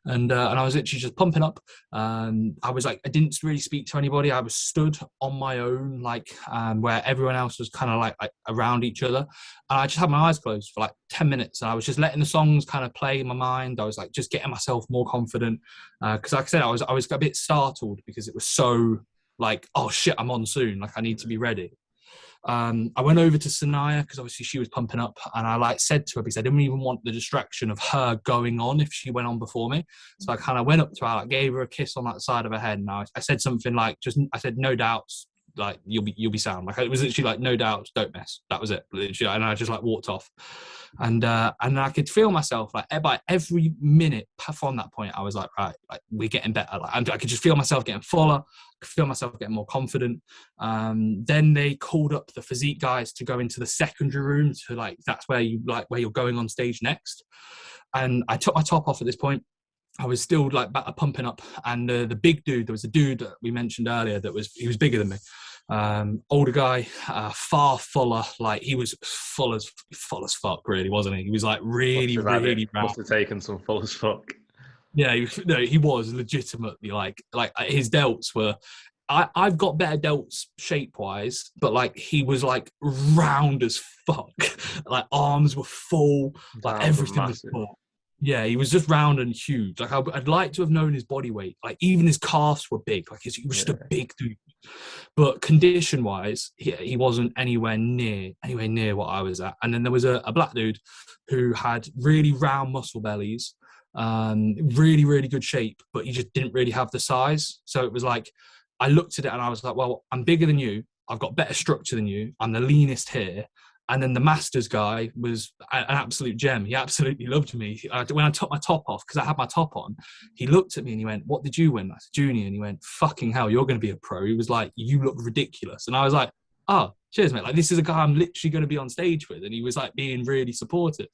and I was literally just pumping up. I was like, I didn't really speak to anybody. I was stood on my own, like where everyone else was kind of like around each other, and I just had my eyes closed for like 10 minutes, and I was just letting the songs kind of play in my mind. I was like just getting myself more confident, because like I said, I was a bit startled because it was so like, oh shit, I'm on soon. Like I need to be ready. I went over to Sanaya because obviously she was pumping up, and I like said to her, because I didn't even want the distraction of her going on if she went on before me. So I kind of went up to her, like, gave her a kiss on that side of her head, and I said something like, I said, no doubts, like you'll be sound. Like it was literally like, no doubts, don't mess. That was it, literally. And I just like walked off, and I could feel myself like by every minute from that point, I was like, right, like we're getting better. Like I could just feel myself getting fuller. I could feel myself getting more confident. Then they called up the physique guys to go into the secondary room to like, that's where you're going on stage next. And I took my top off at this point. I was still like pumping up, and the big dude, there was a dude that we mentioned earlier he was bigger than me, older guy, far fuller, like he was full as fuck, really, wasn't he? He was like really round. Must have taken some full as fuck. Yeah, he was legitimately like his delts were. I've got better delts shape wise, but like he was like round as fuck. Like arms were full, like everything was full. Yeah, he was just round and huge. Like I'd like to have known his body weight. Like even his calves were big. Like he was just a big dude. But condition-wise, he wasn't anywhere near what I was at. And then there was a black dude who had really round muscle bellies, really, really good shape, but he just didn't really have the size. So it was like, I looked at it and I was like, well, I'm bigger than you. I've got better structure than you. I'm the leanest here. And then the Masters guy was an absolute gem. He absolutely loved me. When I took my top off, because I had my top on, he looked at me and he went, what did you win? I said, junior. And he went, fucking hell, you're going to be a pro. He was like, you look ridiculous. And I was like, oh, cheers, mate. Like, this is a guy I'm literally going to be on stage with. And he was like being really supportive.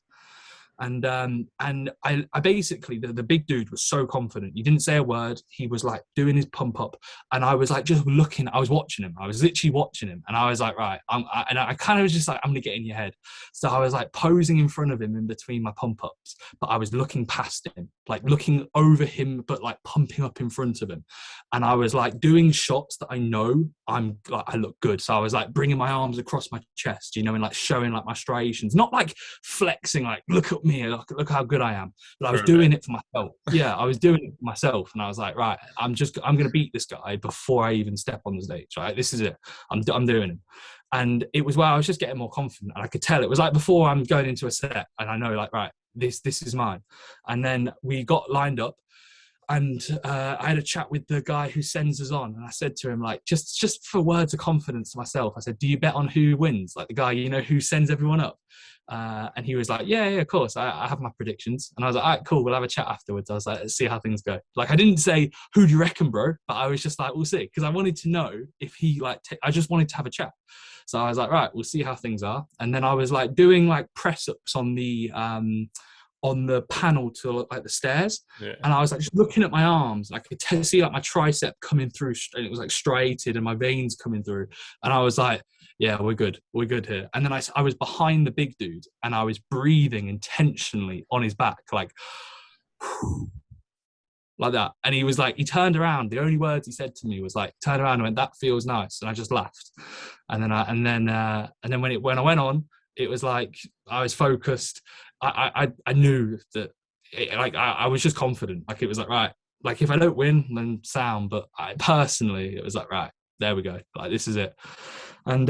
And I basically, the big dude was so confident. He didn't say a word. He was like doing his pump up, and I was like just looking. I was watching him. I was literally watching him, and I was like, right. And I kind of was just like, I'm gonna get in your head. So I was like posing in front of him in between my pump ups, but I was looking past him, like looking over him, but like pumping up in front of him. And I was like doing shots that I know I look good. So I was like bringing my arms across my chest, you know, and like showing like my striations, not like flexing, like look at me, look how good I am. But I was doing it for myself. Yeah, I was doing it for myself, and I was like, right, I'm gonna beat this guy before I even step on the stage. Right, this is it. I'm doing it. And it was where I was just getting more confident, and I could tell it was like before I'm going into a set, and I know like, right, this is mine. And then we got lined up. And I had a chat with the guy who sends us on, and I said to him, like, just for words of confidence to myself, I said, do you bet on who wins? Like the guy, you know, who sends everyone up? And he was like, yeah, of course. I have my predictions. And I was like, all right, cool. We'll have a chat afterwards. I was like, let's see how things go. Like, I didn't say, who do you reckon, bro? But I was just like, we'll see. Because I wanted to know if he, like, I just wanted to have a chat. So I was like, right, we'll see how things are. And then I was like doing like press ups on the panel to like the stairs, and I was like just looking at my arms. I could see like my tricep coming through, and it was like striated, and my veins coming through. And I was like, yeah, we're good here. And then I was behind the big dude, and I was breathing intentionally on his back, like like that. And he was like, he turned around. The only words he said to me was like, turn around and went, that feels nice. And I just laughed. And then when I went on, it was like I was focused. I knew that I was just confident. Like it was like, right, like if I don't win, then sound. But personally, it was like, right, there we go. Like this is it. And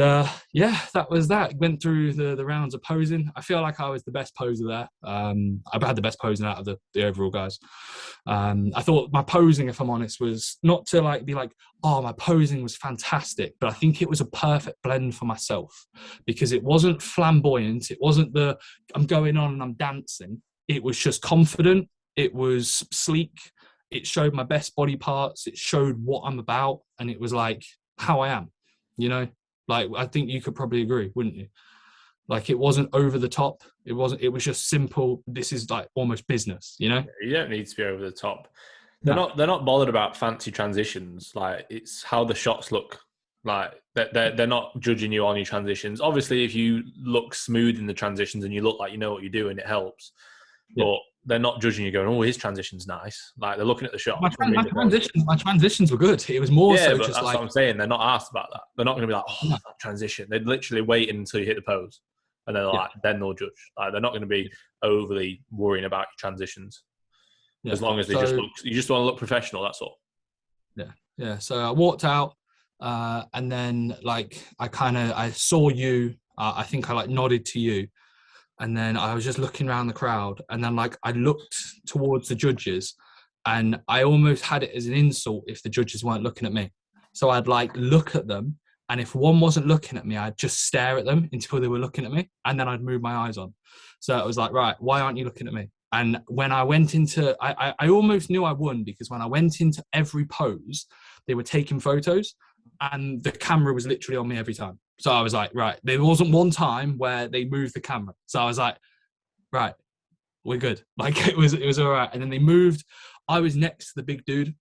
yeah, that was that. Went through the rounds of posing. I feel like I was the best poser there. I've had the best posing out of the overall guys. I thought my posing, if I'm honest, was not to like be like, oh, my posing was fantastic, but I think it was a perfect blend for myself because it wasn't flamboyant. It wasn't I'm going on and I'm dancing. It was just confident. It was sleek. it showed my best body parts. It showed what I'm about. And it was like how I am, you know, like, I think you could probably agree, wouldn't you? Like, it wasn't over the top. It was just simple. This is like almost business, you know? You don't need to be over the top. No. They're not bothered about fancy transitions. Like, it's how the shots look. Like, they're not judging you on your transitions. Obviously, if you look smooth in the transitions and you look like you know what you're doing, it helps. Yeah. But they're not judging you going, oh, his transition's nice. Like, they're looking at the shot. My transitions were good. It was more yeah, so but just that's like, what I'm saying. They're not asked about that. They're not going to be like, oh, that transition. They'd literally wait until you hit the pose. And they're like, then they'll judge. Like, they're not going to be overly worrying about your transitions. Yeah. As long as you just want to look professional, that's all. Yeah. So I walked out, and then like I saw you. I think I like nodded to you, and then I was just looking around the crowd, and then like I looked towards the judges, and I almost had it as an insult if the judges weren't looking at me. So I'd like look at them, and if one wasn't looking at me, I'd just stare at them until they were looking at me, and then I'd move my eyes on. So it was like, right, why aren't you looking at me? And when I went into, I almost knew I won, because when I went into every pose, they were taking photos and the camera was literally on me every time. So I was like, right, there wasn't one time where they moved the camera. So I was like, right, we're good. Like, it was all right. And then they moved. I was next to the big dude.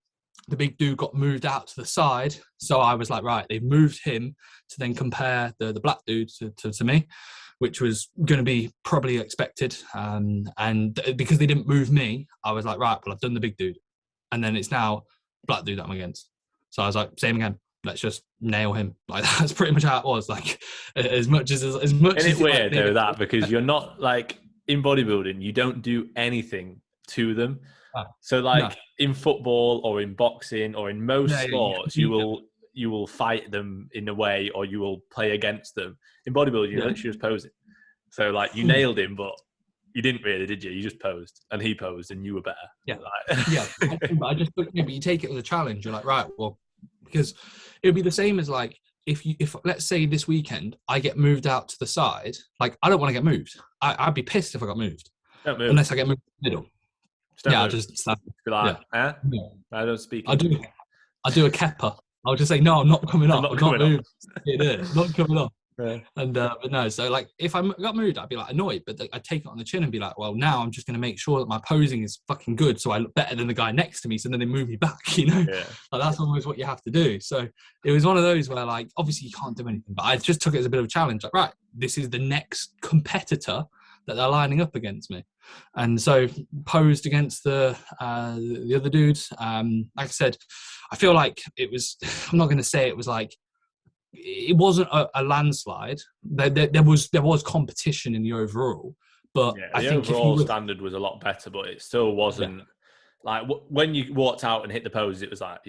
The big dude got moved out to the side. So I was like, right, they've moved him to then compare the black dude to me, which was going to be probably expected. And because they didn't move me, I was like, right, well, I've done the big dude. And then it's now black dude that I'm against. So I was like, same again. Let's just nail him. Like, that's pretty much how it was. Like, as much as Isn't it weird though, that, because you're not like, in bodybuilding, you don't do anything to them. So like in football or in boxing or in most sports, you will fight them in a way, or you will play against them. In bodybuilding, you're literally just posing. So like, you nailed him, but you didn't really, did you? You just posed, and he posed, and you were better. Yeah, but I just but you take it as a challenge. You're like, right, well, because it would be the same as like, if let's say this weekend I get moved out to the side, like, I don't want to get moved. I'd be pissed if I got moved. Don't move. Unless I get moved in the middle. I'll just stand. Be like, I don't speak. I'll do a kepper. I'll just say, no, I'm not coming up. I'm not moving. Not coming up. Yeah. And but no, so like, if I got moved, I'd be like annoyed, but I'd take it on the chin and be like, well, now I'm just going to make sure that my posing is fucking good, so I look better than the guy next to me, so then they move me back, you know? Yeah. Like, that's almost what you have to do. So it was one of those where, like, obviously you can't do anything, but I just took it as a bit of a challenge. Like, right, this is the next competitor that they're lining up against me. And so posed against the other dudes. Like I said, I feel like it was, I'm not going to say it was like, it wasn't a landslide. There was competition in the overall, but I think the overall standard was a lot better, but it still wasn't like, when you walked out and hit the pose, it was like,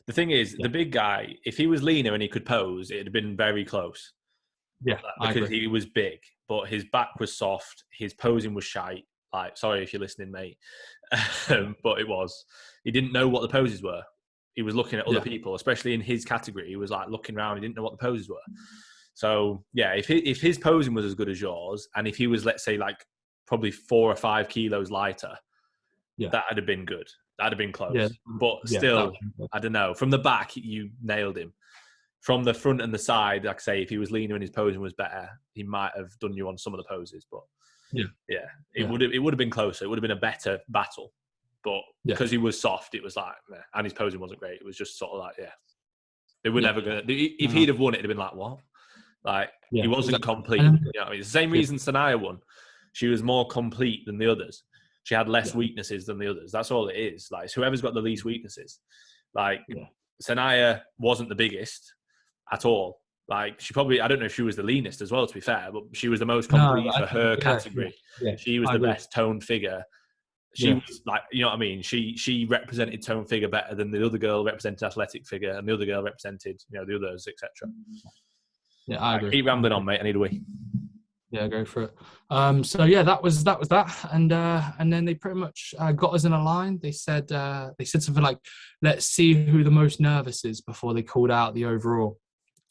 the thing is, the big guy, if he was leaner and he could pose, it'd have been very close. Yeah, because he was big, but his back was soft, his posing was shite. Like, sorry if you're listening, mate, but he didn't know what the poses were. He was looking at other people, especially in his category. He was like looking around. He didn't know what the poses were. So if his posing was as good as yours, and if he was, let's say, like probably 4 or 5 kilos lighter, that'd have been good. That'd have been close. Yeah. But still, I don't know. From the back, you nailed him. From the front and the side, like I say, if he was leaner and his posing was better, he might have done you on some of the poses. But it would have been closer. It would have been a better battle. But because he was soft, it was like, and his posing wasn't great. It was just sort of like, they were never going to. If he'd have won it, it'd have been like, what? Like, he wasn't complete. You know what I mean? It's the same reason Sanaya won. She was more complete than the others. She had less weaknesses than the others. That's all it is. Like, it's whoever's got the least weaknesses. Like, Sanaya wasn't the biggest at all. Like, she probably, I don't know if she was the leanest as well, to be fair, but she was the most complete for her category. She was the best toned figure. She was like, you know what I mean? She represented tone figure better than the other girl represented athletic figure, and the other girl represented, the others, etc. Yeah, I agree. Keep rambling on, mate. I need a wee. Yeah, go for it. So that was that, and then they pretty much got us in a line. They said something like, "Let's see who the most nervous is," before they called out the overall.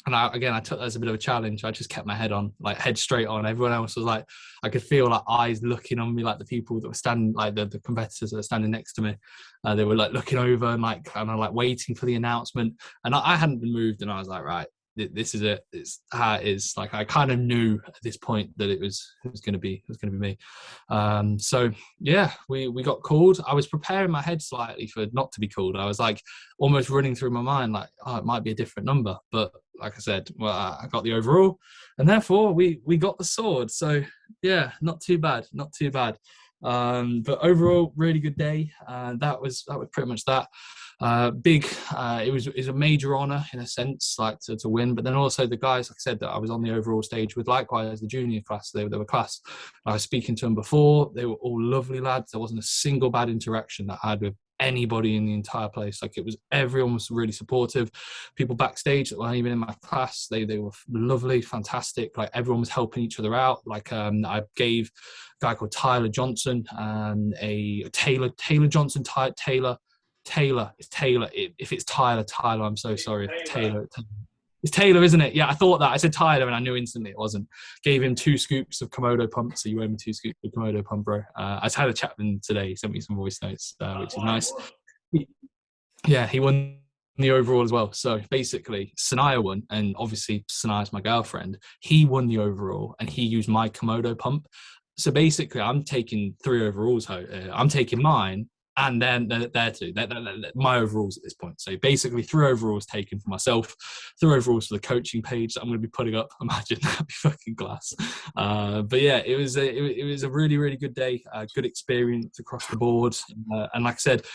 And I took that as a bit of a challenge. I just kept my head on, like head straight on. Everyone else was like, I could feel like eyes looking on me, like the people that were standing, like the competitors that were standing next to me. They were like looking over and like kind of like waiting for the announcement. And I hadn't been moved, and I was like, right, this is it. It's how it is. Like I kind of knew at this point that it was going to be me. So yeah, we got called. I was preparing my head slightly for not to be called. I was like almost running through my mind like, oh, it might be a different number, but like I said, well, I got the overall, and therefore we got the sword. So yeah, not too bad. But overall, really good day. That was pretty much that. It was a major honor in a sense, like to win. But then also the guys, like I said, that I was on the overall stage with, likewise the junior class, they were class. I was speaking to them before. They were all lovely lads. There wasn't a single bad interaction that I had with anybody in the entire place. Like everyone was really supportive. People backstage that weren't even in my class, they were lovely, fantastic. Like everyone was helping each other out. Like I gave a guy called Tyler Johnson and a Taylor Johnson. Taylor. It's Taylor. If it's Tyler, I'm so sorry. Taylor. It's Taylor, isn't it? Yeah, I thought that. I said Tyler, and I knew instantly it wasn't. Gave him 2 scoops of Komodo pump. So you owe me 2 scoops of Komodo pump, bro. I just had a chat with him today. He sent me some voice notes, which is nice. He won the overall as well. So basically, Sanaya won, and obviously Sanaya's my girlfriend. He won the overall, and he used my Komodo pump. So basically, I'm taking 3 overalls. I'm taking mine, and then they're 2. They're my overalls at this point. So basically 3 overalls taken for myself, 3 overalls for the coaching page that I'm going to be putting up. Imagine, that'd be fucking class. But yeah, it was a really, really good day, good experience across the board. And like I said,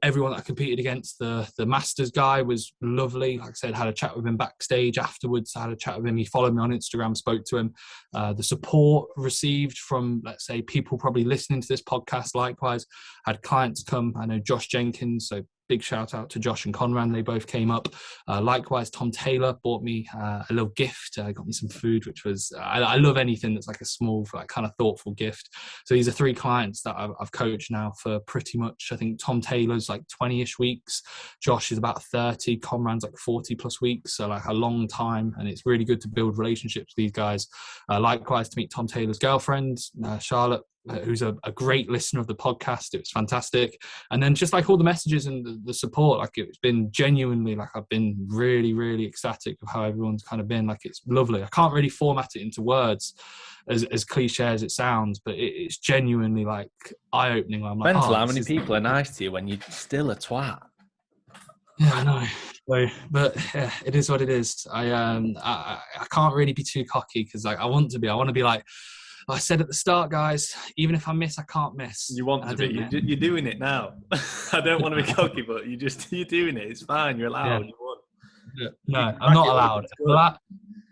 everyone that I competed against, the Masters guy was lovely. Like I said, had a chat with him backstage afterwards. I had a chat with him. He followed me on Instagram, spoke to him. The support received from, let's say, people probably listening to this podcast, likewise, had clients come. I know Josh Jenkins, so big shout out to Josh and Conran. They both came up. Likewise, Tom Taylor bought me a little gift. Got me some food, which was, I love anything that's like a small, like kind of thoughtful gift. So these are 3 clients that I've coached now for pretty much, I think Tom Taylor's like 20-ish weeks. Josh is about 30. Conran's like 40 plus weeks. So like a long time. And it's really good to build relationships with these guys. Likewise, to meet Tom Taylor's girlfriend, Charlotte, who's a great listener of the podcast. It was fantastic. And then just like all the messages and the support, like it's been genuinely, like I've been really, really ecstatic of how everyone's kind of been. Like it's lovely. I can't really format it into words as cliche as it sounds, but it's genuinely like eye-opening. I'm like, mental, how many people are nice to you when you're still a twat? Yeah, I know. So, but yeah, it is what it is. I can't really be too cocky because like I want to be like, I said at the start, guys, even if I miss, I can't miss. You want to be. You're doing it now. I don't want to be cocky, but you're doing it. It's fine. You're allowed. Yeah. You won. Yeah. No, I'm not allowed.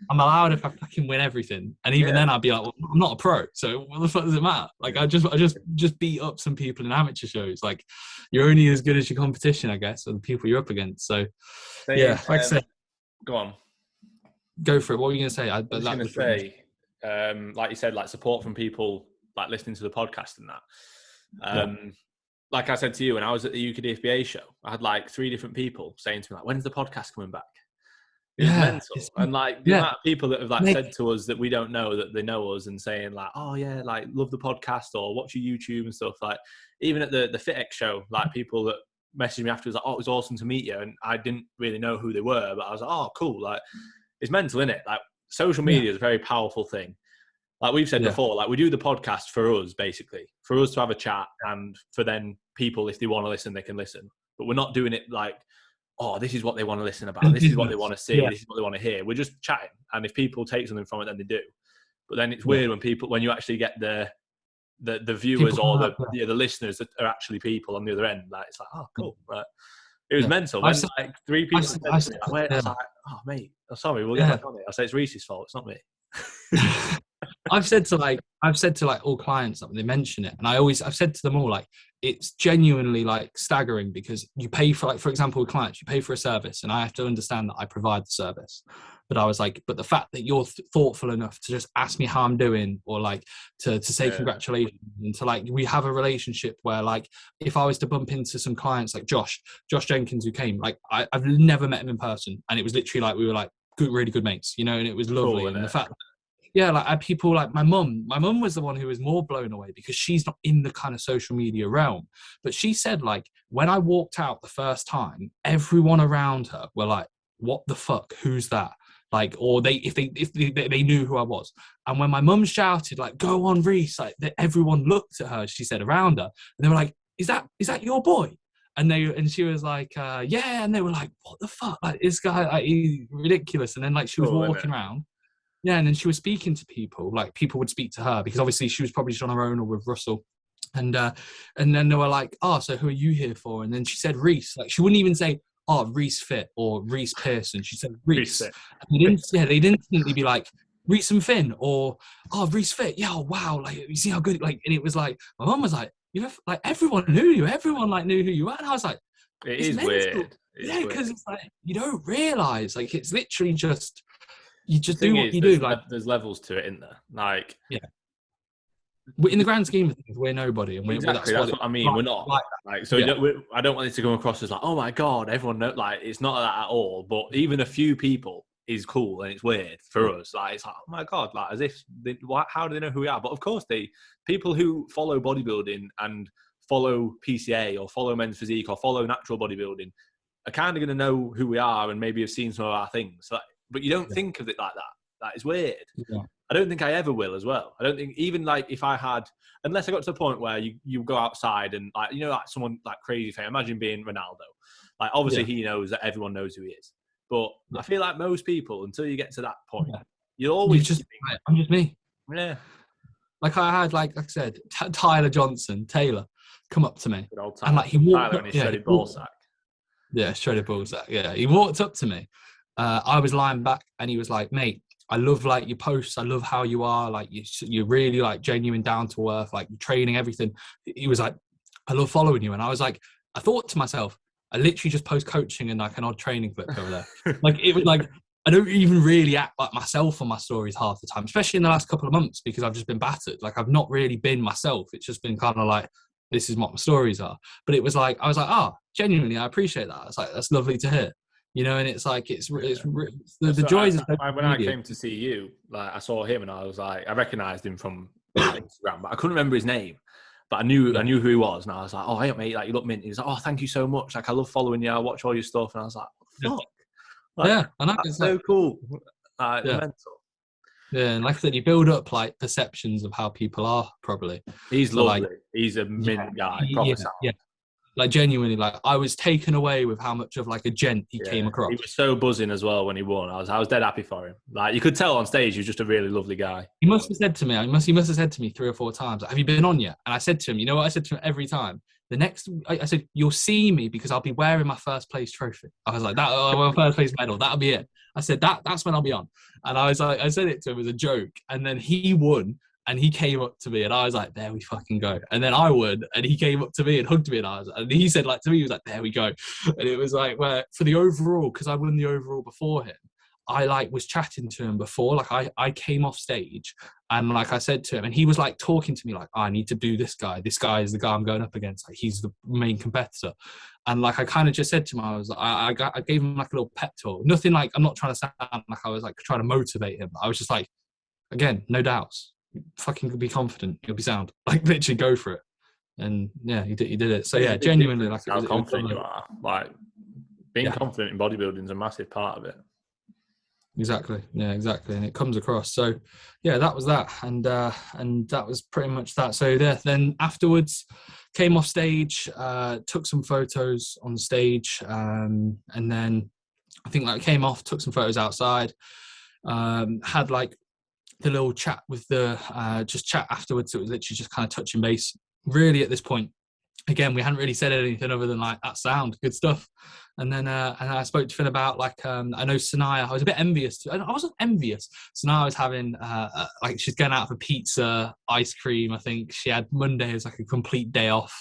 I'm allowed if I fucking win everything. And even then I'd be like, well, I'm not a pro. So what the fuck does it matter? Like I just beat up some people in amateur shows. Like you're only as good as your competition, I guess, or the people you're up against. So yeah, like I said. Go on. Go for it. What were you going to say? I was going to say, like you said, like support from people like listening to the podcast and that. Like I said to you, when I was at the UKDFBA show, I had like 3 different people saying to me, like, when's the podcast coming back? It's mental. And like the amount of people that have like said to us that we don't know that they know us and saying like, oh yeah, like love the podcast or watch your YouTube and stuff. Like even at the FitX show, like people that messaged me afterwards like, oh, it was awesome to meet you. And I didn't really know who they were, but I was like, oh, cool. Like it's mental, isn't it? Like social media is a very powerful thing. Like we've said before, like we do the podcast for us, basically, for us to have a chat and for then people, if they want to listen, they can listen. But we're not doing it like, oh, this is what they want to listen about. This is what they want to see. This is what they want to hear. We're just chatting. And if people take something from it, then they do. But then it's weird when you actually get the viewers or the listeners that are actually people on the other end. Like it's like, oh, cool. Like, it was mental. When like 3 people said to me, I was like, oh, mate, I'm sorry, we'll get back on it. I say it's Reece's fault. It's not me. I've said to all clients that they mention it, and I've said to them all, like, it's genuinely like staggering because you pay for, like, for example, with clients, you pay for a service and I have to understand that I provide the service. But I was like, but the fact that you're thoughtful enough to just ask me how I'm doing or like to say congratulations and to like, we have a relationship where like, if I was to bump into some clients like Josh Jenkins who came, like I've never met him in person. And it was literally like, we were like good, really good mates, you know, and it was lovely. Cool, and the innit? fact, yeah, like I had people like my mum. My mum was the one who was more blown away because she's not in the kind of social media realm. But she said, like, when I walked out the first time, everyone around her were like, "What the fuck? Who's that?" Like, or if they knew who I was. And when my mum shouted, like, "Go on, Reece!" Like, everyone looked at her. She said around her, and they were like, "Is that your boy?" And she was like, "Yeah." And they were like, "What the fuck? Like, this guy, like, he's ridiculous." And then like she was Cool, walking innit? around. Yeah, and then she was speaking to people, like people would speak to her because obviously she was probably just on her own or with Russell. And then they were like, "Oh, so who are you here for?" And then she said Reece. Like she wouldn't even say, "Oh, Reece Fit" or Reece Pearson. She said Reece. Reset. And they'd instantly be like, "Reece and Finn," or "Oh, Reece Fit." Yeah, oh, wow. Like you see how good. Like, and it was like my mum was like, "You know, like everyone knew you. Everyone like knew who you were." And I was like, It "It's is mental." weird. Yeah, because it's like you don't realize. Like it's literally just you The just do thing what is, you do. Like there's levels to it, isn't there? Like, yeah. In the grand scheme of things, we're nobody, and exactly, that's that's what what I mean. We're not like. like so. Yeah, I don't want it to come across as like, oh my god, everyone know. Like, it's not that at all. But even a few people is cool, and it's weird for us. Like, it's like, oh my god, like as if how do they know who we are? But of course, people who follow bodybuilding and follow PCA or follow men's physique or follow natural bodybuilding are kind of going to know who we are and maybe have seen some of our things. Like, but you don't think of it like that. That is weird. yeah, I don't think I ever will as well. I don't think even like if I had, unless I got to the point where you go outside and like, you know, like someone like crazy fan, imagine being Ronaldo. Like obviously yeah, he knows that everyone knows who he is. But yeah. I feel like most people, until you get to that point, Yeah. you'll You always just, like, I'm just me. yeah, Like I had, like I said, Taylor, come up to me, good old and Tyler. like he walked Tyler up, and his yeah, shredded ball sack. yeah, shredded balls. Yeah, he walked up to me. I was lying back, and he was like, "Mate, I love like your posts. I love how you are. Like you're really like genuine, down to earth. Like your training, everything." He was like, "I love following you," and I was like, I thought to myself, I literally just post coaching and like an odd training clip over there. Like it was like I don't even really act like myself on my stories half the time, especially in the last couple of months because I've just been battered. Like I've not really been myself. It's just been kind of like this is what my stories are. But it was like I was like, oh, genuinely, I appreciate that. It's like that's lovely to hear. You know, and it's like it's the So joys of social when I media. came to see you, like I saw him and I was like, I recognized him from like, Instagram, but I couldn't remember his name. But I knew who he was, and I was like, "Oh, hey, mate, like you look mint." He was like, "Oh, thank you so much. Like I love following you. I watch all your stuff." And I was like, "Fuck, like Yeah, and that's it's so like cool." yeah, Mental. yeah, and like I said, you build up like perceptions of how people are probably. He's So like, lovely. He's a yeah, mint guy, yeah, proper sound. yeah. Like genuinely, like I was taken away with how much of like a gent he came Yeah, across. he was so buzzing as well when he won. I was dead happy for him. Like you could tell on stage, he was just a really lovely guy. He must have said to me, he must have said to me 3 or 4 times, "Have you been on yet?" And I said to him, you know what I said to him every time? I said, "You'll see me because I'll be wearing my first place trophy." I was like, my first place medal, that'll be it. I said, that's when I'll be on. And I was like, I said it to him as a joke. And then he won and he came up to me and I was like, there we fucking go. And then I won and he came up to me and hugged me and he said like to me, he was like, there we go. And it was like, where for the overall, because I won the overall before him, I like was chatting to him before, like I came off stage and like I said to him and he was like talking to me like, I need to do this guy is the guy I'm going up against, like he's the main competitor. And like I kind of just said to him, I was I gave him like a little pep talk, nothing like I'm not trying to sound like I was like trying to motivate him. I was just like, again, no doubts, fucking be confident, you'll be sound, like literally go for it. And yeah, he did it. So yeah, genuinely, like how confident you like, are, like being confident in bodybuilding is a massive part of it. Exactly. Yeah, exactly. And it comes across. So yeah, that was that. And that was pretty much that. So then afterwards came off stage, took some photos on stage. And then I think like came off, took some photos outside, had like the little chat with just chat afterwards. It was literally just kind of touching base. Really at this point, again, we hadn't really said anything other than like that sound, good stuff. And then I spoke to Finn about like I know Sanaya. I was a bit envious. I wasn't envious. Sanaya was having like she's going out for pizza, ice cream. I think she had Monday as like a complete day off.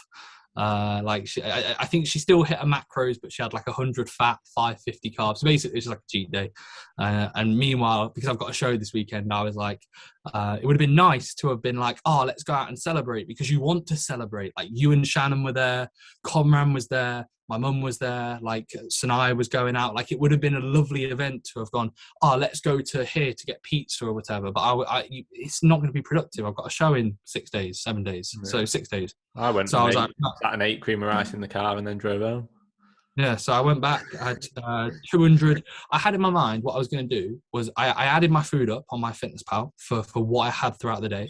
Like I think she still hit her macros, but she had like 100 fat, 550 carbs. So basically, it's just like a cheat day. And meanwhile, because I've got a show this weekend, I was like, It would have been nice to have been like, oh, let's go out and celebrate, because you want to celebrate. Like, you and Shannon were there, Comran was there, my mum was there, like Sinai was going out. Like, it would have been a lovely event to have gone, oh, let's go to here to get pizza or whatever. But it's not going to be productive. I've got a show in 6 days, 7 days. Yeah. So 6 days. I went, so I was like, sat and ate cream of rice in the car and then drove home. Yeah, so I went back, I had 200. I had in my mind what I was going to do was I added my food up on my Fitness Pal for what I had throughout the day,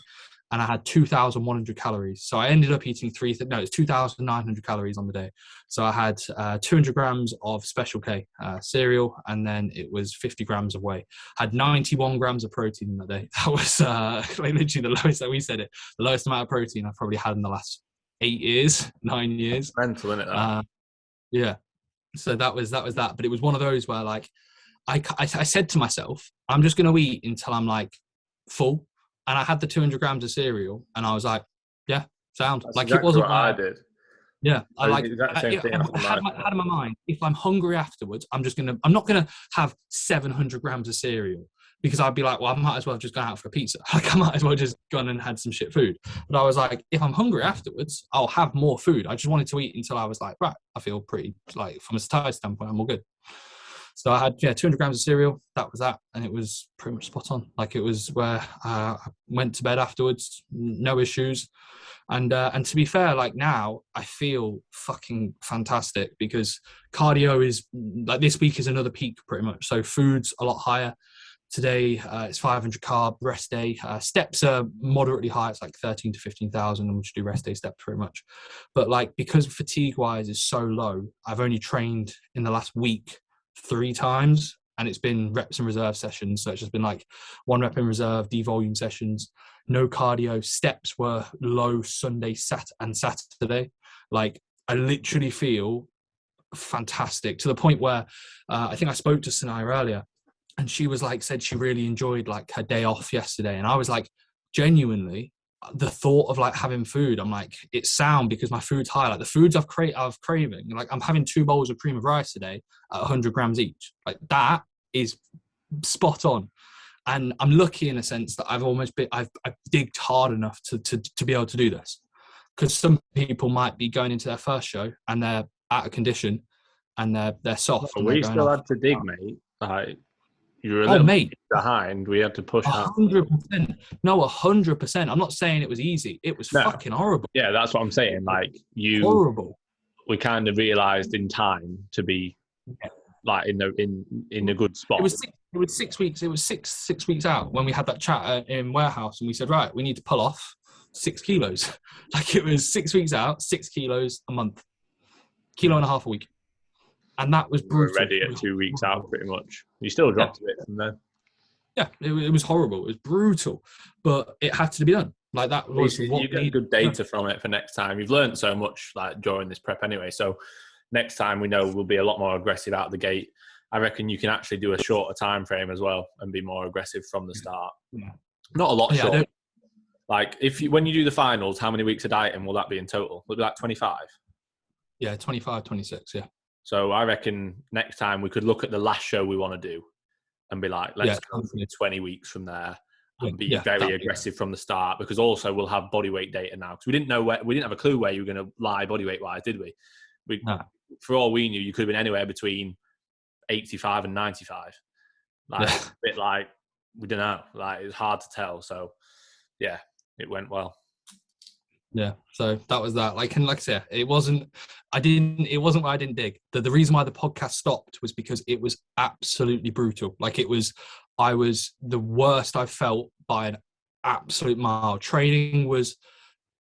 and I had 2,100 calories. So I ended up eating it's 2,900 calories on the day. So I had 200 grams of Special K cereal, and then it was 50 grams of whey. I had 91 grams of protein that day. That was like literally the lowest, that we said it, the lowest amount of protein I've probably had in the last 9 years. That's mental, isn't it? Yeah. So that was that. But it was one of those where, like, I said to myself, I'm just going to eat until I'm like full. And I had the 200 grams of cereal, and I was like, yeah, sound. That's like, exactly it wasn't what I did. Yeah, I had in my mind, if I'm hungry afterwards, I'm not gonna have 700 grams of cereal, because I'd be like, well, I might as well have just gone out for a pizza. Like, I might as well just gone and had some shit food. But I was like, if I'm hungry afterwards, I'll have more food. I just wanted to eat until I was like, right, I feel pretty, like, from a satiety standpoint, I'm all good. So I had 200 grams of cereal. That was that, and it was pretty much spot on. Like, it was where I went to bed afterwards, no issues. And to be fair, like, now I feel fucking fantastic, because cardio is, like, this week is another peak pretty much. So food's a lot higher. Today it's 500 carb, rest day. Steps are moderately high. It's like 13 to 15,000, and we just do rest day steps pretty much. But, like, because fatigue wise is so low, I've only trained in the last week 3 times, and it's been reps and reserve sessions. So it's just been like 1 rep in reserve, devolume sessions, no cardio. Steps were low Sunday, and Saturday. Like, I literally feel fantastic, to the point where I think I spoke to Sinai earlier, and she was like, said she really enjoyed, like, her day off yesterday. And I was like, genuinely, the thought of, like, having food, I'm like, it's sound, because my food's high. Like, the foods I've craving, like, I'm having 2 bowls of cream of rice today at 100 grams each. Like, that is spot on. And I'm lucky in a sense that I've digged hard enough to be able to do this. Because some people might be going into their first show and they're out of condition and they're soft. Well, we still had to dig, mate. Like, you were a little bit behind. We had to push 100%. No, 100%. I'm not saying it was easy. It was fucking horrible. Yeah, that's what I'm saying. Like, horrible. We kind of realised in time to be like in a good spot. It was 6 weeks. It was six weeks out when we had that chat in warehouse, and we said, right, we need to pull off 6 kilos. Like, it was 6 weeks out, 6 kilos a month, 1.5 kilos a week. And that was brutal. We were ready at 2 weeks out, pretty much. You still dropped a bit from there. Yeah, it was horrible. It was brutal, but it had to be done. Like, that was what you get good data from it for next time. You've learned so much, like, during this prep anyway. So next time, we know we'll be a lot more aggressive out the gate. I reckon you can actually do a shorter time frame as well and be more aggressive from the start. Yeah. Not a lot short. Like, when you do the finals, how many weeks of dieting will that be in total? Will it be like 25? Yeah, 25, 26, yeah. So I reckon next time we could look at the last show we want to do and be like, let's go for 20 weeks from there and be very aggressive from the start, because also we'll have body weight data now, because we didn't have a clue where you were going to lie body weight wise, did we? For all we knew, you could have been anywhere between 85 and 95. Like, a bit like, we don't know. Like, it's hard to tell. So yeah, it went well. Yeah, so that was that. Like, and like I said, it wasn't why I didn't dig. The reason why the podcast stopped was because it was absolutely brutal. Like, I was the worst I've felt by an absolute mile. Training was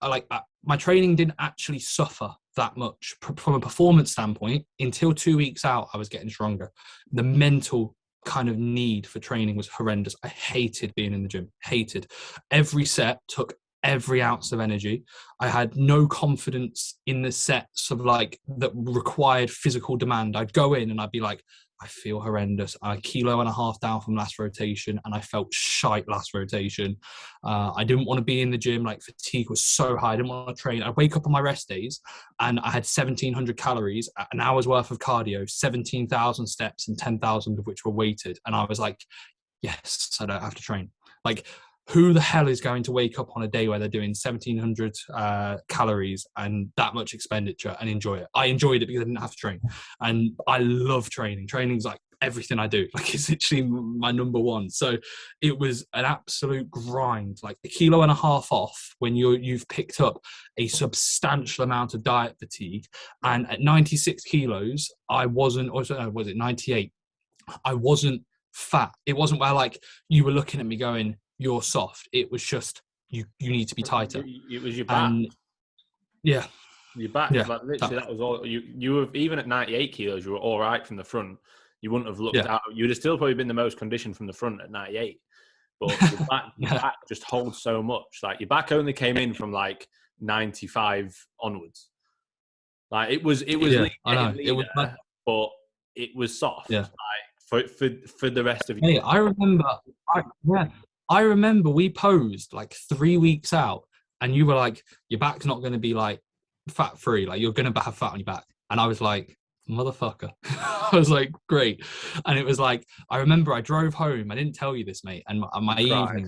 like, my training didn't actually suffer that much from a performance standpoint until 2 weeks out. I was getting stronger. The mental kind of need for training was horrendous. I hated being in the gym. Hated. Every set took every ounce of energy. I had no confidence in the sets of, like, that required physical demand. I'd go in and I'd be like, I feel horrendous. I'm 1.5 kilos down from last rotation, and I felt shite last rotation. I didn't want to be in the gym. Like, fatigue was so high. I didn't want to train. I'd wake up on my rest days and I had 1,700 calories, an hour's worth of cardio, 17,000 steps, and 10,000 of which were weighted. And I was like, yes, I don't have to train. Like, who the hell is going to wake up on a day where they're doing 1,700 calories and that much expenditure and enjoy it? I enjoyed it because I didn't have to train. And I love training. Training's like everything I do. Like, it's literally my number one. So it was an absolute grind, like 1.5 kilos off when you've picked up a substantial amount of diet fatigue. And at 96 kilos, I wasn't, or was it 98? I wasn't fat. It wasn't where like you were looking at me going, you're soft. It was just, you need to be tighter. It was your back. And yeah. Your back. Yeah. Like, literally, that was all. You were, even at 98 kilos, you were all right from the front. You wouldn't have looked out. You'd have still probably been the most conditioned from the front at 98. But your back just holds so much. Like, your back only came in from like 95 onwards. Like, it was leaner, but it was soft. Yeah. Like, for the rest of you. Hey, I remember we posed like 3 weeks out, and you were like, your back's not going to be like fat free. Like, you're going to have fat on your back. And I was like, motherfucker. I was like, great. And it was like, I remember I drove home. I didn't tell you this, mate. And my evening,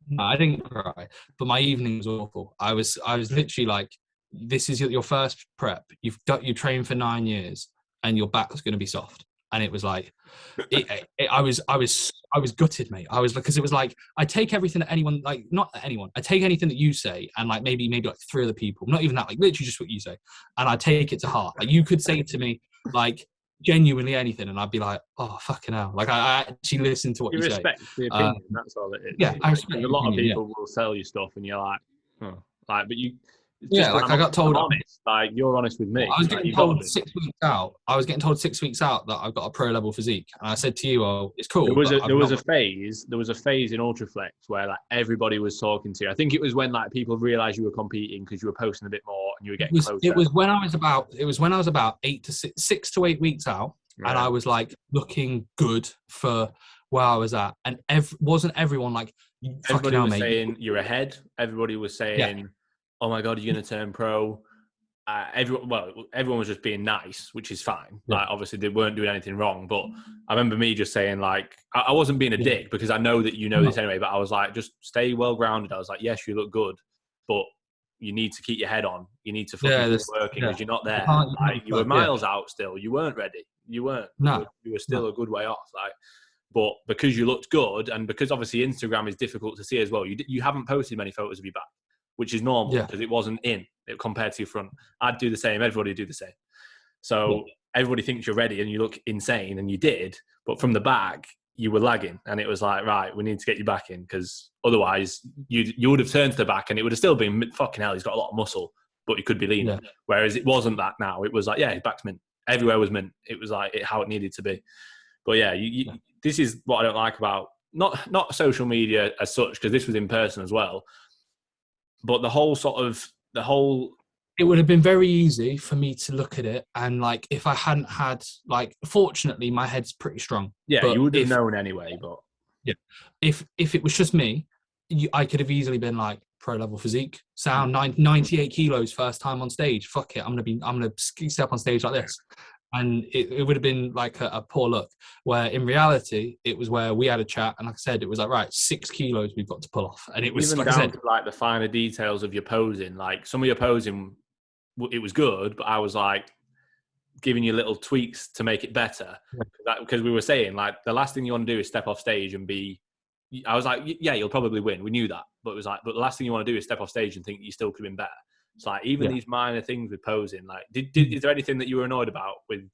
no, I didn't cry, but my evening was awful. I was literally like, this is your first prep. You trained for 9 years, and your back's going to be soft. And it was like, I was gutted, mate. I was, because it was like, I take everything that anyone, like, not anyone, I take anything that you say, and like maybe like 3 other people, not even that, like literally just what you say, and I take it to heart. Like, you could say to me like genuinely anything, and I'd be like, oh fucking hell. Like, I actually listen to what you say. Respect the opinion. That's all it is. Yeah, I respect. A lot of people will sell you stuff, and you're like, like, but you. Like, I got told, honest, like, you're honest with me. I was getting told 6 weeks out. I was getting told 6 weeks out that I've got a pro level physique, and I said to you, "Oh, it's cool." There was a phase in Ultraflex where like everybody was talking to you. I think it was when like people realised you were competing because you were posting a bit more and you were getting closer. It was when I was about 6 to 8 weeks out, right. And I was like looking good for where I was at, and wasn't everyone like, everybody was saying you're ahead. Everybody was saying, oh my God, you're going to turn pro. Everyone was just being nice, which is fine. Yeah. Like, obviously they weren't doing anything wrong, but I remember me just saying like, I wasn't being a dick because I know that you know this anyway, but I was like, just stay well grounded. I was like, yes, you look good, but you need to keep your head on. You need to fucking keep working because you're not there. Like, you were miles out still. You weren't ready. You weren't. No. You were still a good way off. Like, but because you looked good, and because obviously Instagram is difficult to see as well, you haven't posted many photos of your back, which is normal because it wasn't compared to your front. I'd do the same. Everybody would do the same. So everybody thinks you're ready and you look insane, and you did. But from the back, you were lagging, and it was like, right, we need to get you back in, because otherwise you would have turned to the back and it would have still been, fucking hell, he's got a lot of muscle, but he could be leaner. Yeah. Whereas it wasn't that now. It was like, yeah, his back's mint. Everywhere was mint. It was like how it needed to be. But yeah, this is what I don't like about, not social media as such, because this was in person as well. But the whole it would have been very easy for me to look at it, and like, if I hadn't had, like, fortunately my head's pretty strong. Yeah, but you would have known anyway. But yeah, if it was just me, I could have easily been like, pro level physique, sound 98 kilos first time on stage. Fuck it, I'm gonna step on stage like this. And it would have been like a poor look, where in reality, it was where we had a chat, and like I said, it was like, right, 6 kilos we've got to pull off. And it was even down to like the finer details of your posing. Like, some of your posing, it was good, but I was like giving you little tweaks to make it better. Because we were saying, like, the last thing you want to do is step off stage and I was like, yeah, you'll probably win. We knew that. But it was like, but the last thing you want to do is step off stage and think you still could have been better. It's like, even these minor things with posing, like, is there anything that you were annoyed about with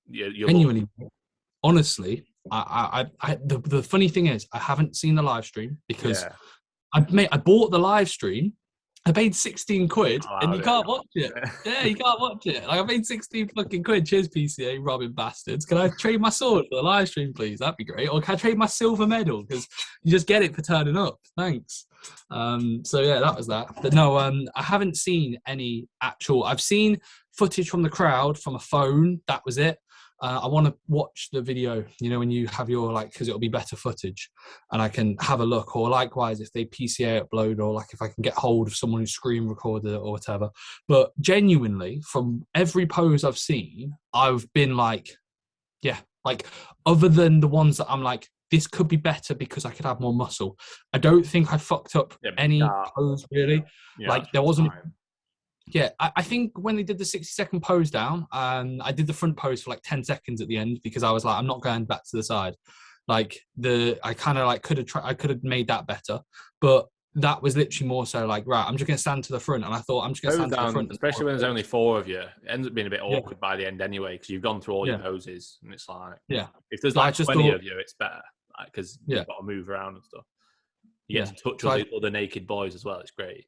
your genuinely? Honestly, the funny thing is, I haven't seen the live stream, because I bought the live stream. I paid 16 quid and you can't watch it. Yeah, you can't watch it. Like, I paid 16 fucking quid. Cheers, PCA, robbing bastards. Can I trade my sword for the live stream, please? That'd be great. Or can I trade my silver medal? Because you just get it for turning up. Thanks. So yeah, that was that. But no, I haven't seen any actual. I've seen footage from the crowd from a phone. That was it. I want to watch the video, when you have your, like, because it'll be better footage and I can have a look, or likewise if they PCA upload, or like if I can get hold of someone who screen recorded it or whatever. But genuinely, from every pose I've seen, I've been like, yeah, like, other than the ones that I'm like, this could be better because I could have more muscle. I don't think I fucked up any pose really. Like there wasn't. Fine. Yeah, I think when they did the 60-second pose down, I did the front pose for like 10 seconds at the end because I was like, I'm not going back to the side. Like I kind of like I could have made that better, but that was literally more so like, right, I'm just going to stand to the front. And I thought, I'm just going to stand to the front. Especially when there's only 4 of you. It ends up being a bit awkward by the end anyway, because you've gone through all your poses. And it's like, if there's like 20 of you, it's better because you've got to move around and stuff. You get to touch all the other naked boys as well. It's great.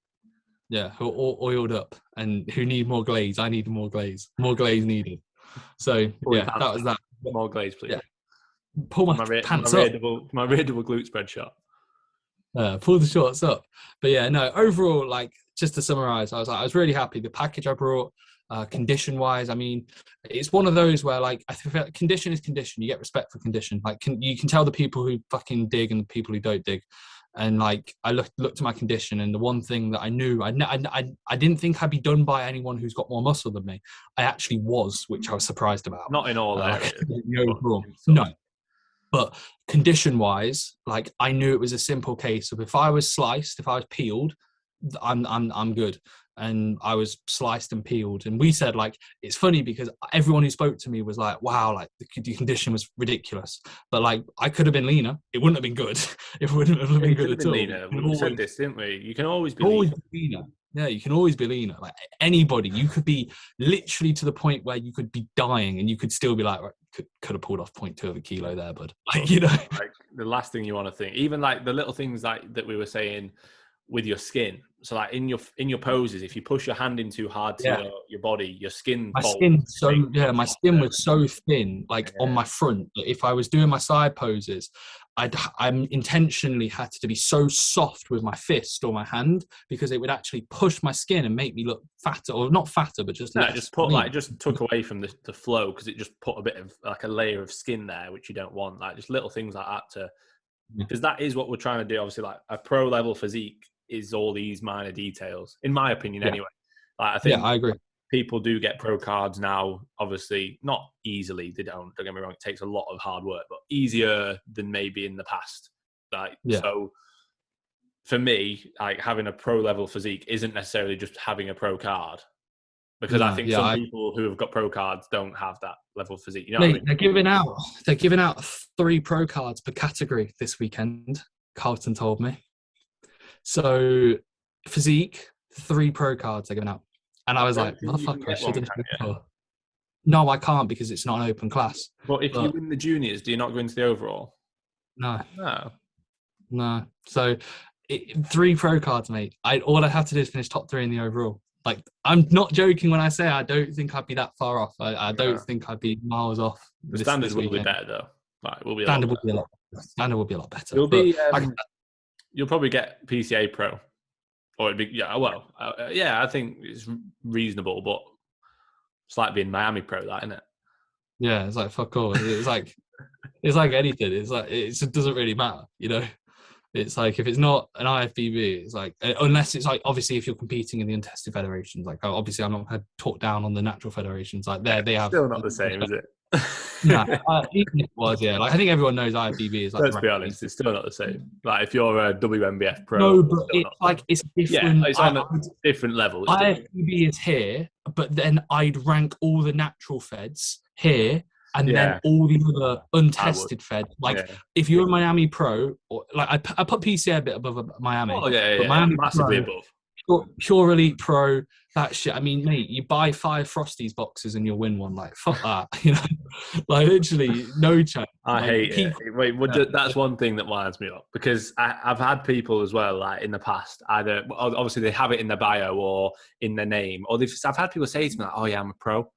Yeah, who are all oiled up and who need more glaze. I need more glaze. More glaze needed. So, that was that. More glaze, please. Yeah. Pull my pants up. My rear double glute spread shot. Pull the shorts up. But yeah, no, overall, like, just to summarize, I was really happy. The package I brought, condition wise, I mean, it's one of those where like, I feel like condition is condition. You get respect for condition. Like you can tell the people who fucking dig and the people who don't dig. And like, I looked at my condition, and the one thing that I knew, I didn't think I'd be done by anyone who's got more muscle than me. I actually was, which I was surprised about. Not in all areas. No. But condition-wise, like I knew it was a simple case of if I was sliced, if I was peeled, I'm good. And I was sliced and peeled. And we said, like, it's funny because everyone who spoke to me was like, wow, like the condition was ridiculous. But like, I could have been leaner. It wouldn't have been good. It wouldn't have been good at all. Leaner. We said this, didn't we? You can always be leaner. Yeah, you can always be leaner. Like anybody, you could be literally to the point where you could be dying and you could still be like, right, could have pulled off 0.2 of a kilo there, bud. Like, you know, like the last thing you want to think, even like the little things like that we were saying with your skin. So like in your poses, if you push your hand in too hard to your body, your skin. My skin was so thin, like on my front. That if I was doing my side poses, I'm intentionally had to be so soft with my fist or my hand because it would actually push my skin and make me look fatter, or not fatter, but just just took away from the flow because it just put a bit of like a layer of skin there, which you don't want. Like just little things like that because that is what we're trying to do. Obviously, like a pro level physique is all these minor details, in my opinion, anyway. Like I think I agree. People do get pro cards now, obviously not easily. They don't get me wrong. It takes a lot of hard work, but easier than maybe in the past. So for me, like having a pro level physique isn't necessarily just having a pro card, because I think some people who have got pro cards don't have that level of physique. You know what I mean? They're giving out 3 pro cards per category this weekend. Carlton told me. So physique, 3 pro cards they're giving out. And I was like, motherfucker, I should have done it before. No, I can't because it's not an open class. But if you win the juniors, do you not go into the overall? No. No. So 3 pro cards, mate. All I have to do is finish top 3 in the overall. Like, I'm not joking when I say I don't think I'd be that far off. I don't think I'd be miles off. The standards will be better, though. Like, standard will be a lot better. You'll probably get PCA Pro. Or it'd be, I think it's reasonable, but it's like being Miami Pro, that, isn't it? Yeah, it's like, fuck all. It's like anything. It's like, it doesn't really matter, you know? It's like, if it's not an IFBB, it's like, unless it's like, obviously, if you're competing in the untested federations, like, obviously, I'm not going to talk down on the natural federations. Like, they have. Still not the same, is it? No, even if it was, like, I think everyone knows IFBB is like. Let's be honest, it's still not the same. Like, if you're a WMBF Pro. No, but it's like, it's different. Yeah, it's on a different level. IFBB is here, but then I'd rank all the natural feds here. And then all the other untested feds, like if you're a Miami Pro, or like I put PCA a bit above Miami. Oh yeah, but Miami massively Pro, above. Pure Elite Pro, that shit. I mean, mate, you buy 5 Frosties boxes and you'll win one. Like fuck that, you know. Like literally, no chance. I hate it. Wait, that's one thing that winds me up because I've had people as well, like in the past, either obviously they have it in their bio or in their name, or I've had people say to me like, "Oh yeah, I'm a pro,"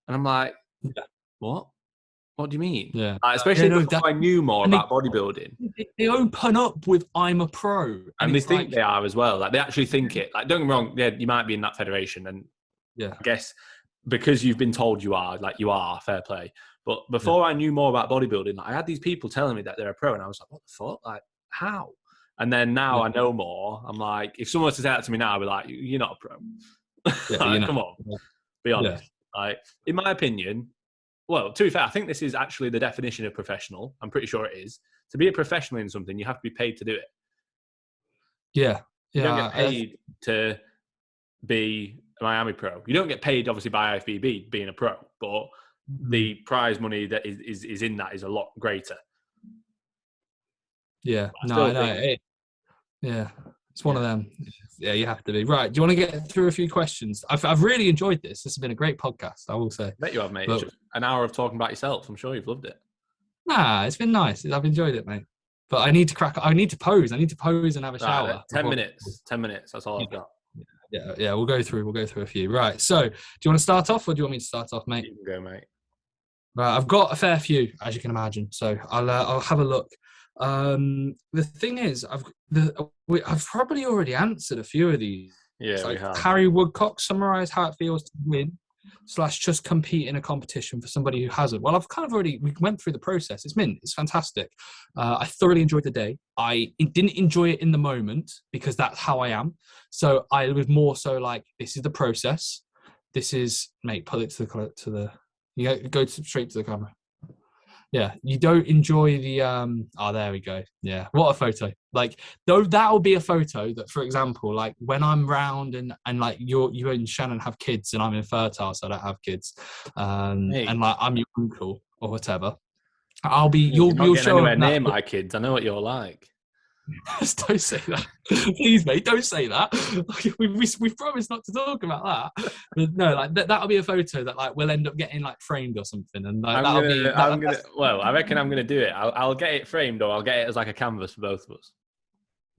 and I'm like. What? What do you mean? Yeah. Especially before I knew more about bodybuilding. They open up with "I'm a pro," and they think they are as well. Like they actually think it. Like don't get me wrong. Yeah, you might be in that federation, and I guess because you've been told you are, like you are, fair play. But before I knew more about bodybuilding, like, I had these people telling me that they're a pro, and I was like, "What the fuck? Like how?" And then now I know more. I'm like, if someone was to say that to me now, I'd be like, "You're not a pro." Like, come on, be honest. Like in my opinion. Well, to be fair, I think this is actually the definition of professional. I'm pretty sure it is. to be a professional in something, you have to be paid to do it. Yeah. You don't Yeah. get paid to be a Miami pro. You don't get paid, obviously, by IFBB being a pro, but the prize money that is in that is a lot greater. Yeah. I No, still I know. think, Yeah. It's one of them. Yeah, you have to be. Right. Do you want to get through a few questions? I've really enjoyed this. This has been a great podcast, I will say. I bet you have, mate. But, It's just an hour of talking about yourself. I'm sure you've loved it. nah, it's been nice. I've enjoyed it, mate. But I need to pose. I need to pose and have a shower. Right, 10 minutes. 10 minutes. That's all I've got. Yeah. We'll go through a few. Right. So, do you want to start off, or do you want me to start off, mate? You can go, mate. Right. I've got a fair few, as you can imagine. So I'll have a look. The thing is, I've probably already answered a few of these. Yeah, Like we have. Harry Woodcock summarised how it feels to win / just compete in a competition for somebody who hasn't. Well, I've kind of we went through the process. It's fantastic. I thoroughly enjoyed the day. I didn't enjoy it in the moment because that's how I am. So I was more so like, this is the process. This is, mate, pull it to the you go straight to the camera. Yeah, you don't enjoy the oh, there we go. Yeah, what a photo. Like, though, that'll be a photo that, for example, like when I'm round and like you and Shannon have kids and I'm infertile, so I don't have kids, and like I'm your uncle or whatever, I'll be You're not you'll getting show anywhere up near my kids. I know what you're like. Don't say that, please, mate. Don't say that. We promised not to talk about that. But no, like that'll be a photo that like we'll end up getting like framed or something, and like Well, I reckon I'm gonna do it. I'll get it framed, or I'll get it as like a canvas for both of us.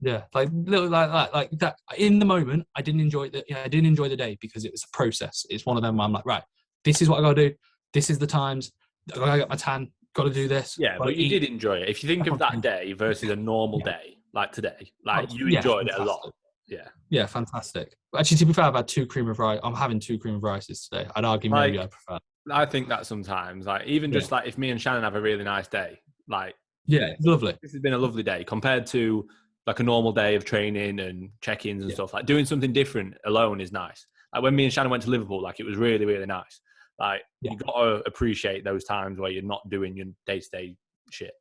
Yeah, like little like that. In the moment, I didn't enjoy the. Yeah, I didn't enjoy the day because it was a process. It's one of them where I'm like, right, this is what I gotta do. This is the times. I gotta get my tan. Got to do this. Yeah, but you did enjoy it. If you think of that day versus a normal day, like today, like you enjoyed it a lot. Yeah, fantastic. Actually, to be fair, I've had 2 cream of rice. I'm having 2 cream of rices today. I'd argue maybe I prefer. I think that sometimes, like even just like if me and Shannon have a really nice day, like it's lovely. This has been a lovely day compared to like a normal day of training and check-ins and stuff. Like doing something different alone is nice. Like when me and Shannon went to Liverpool, like it was really, really nice. Like you got to appreciate those times where you're not doing your day-to-day shit.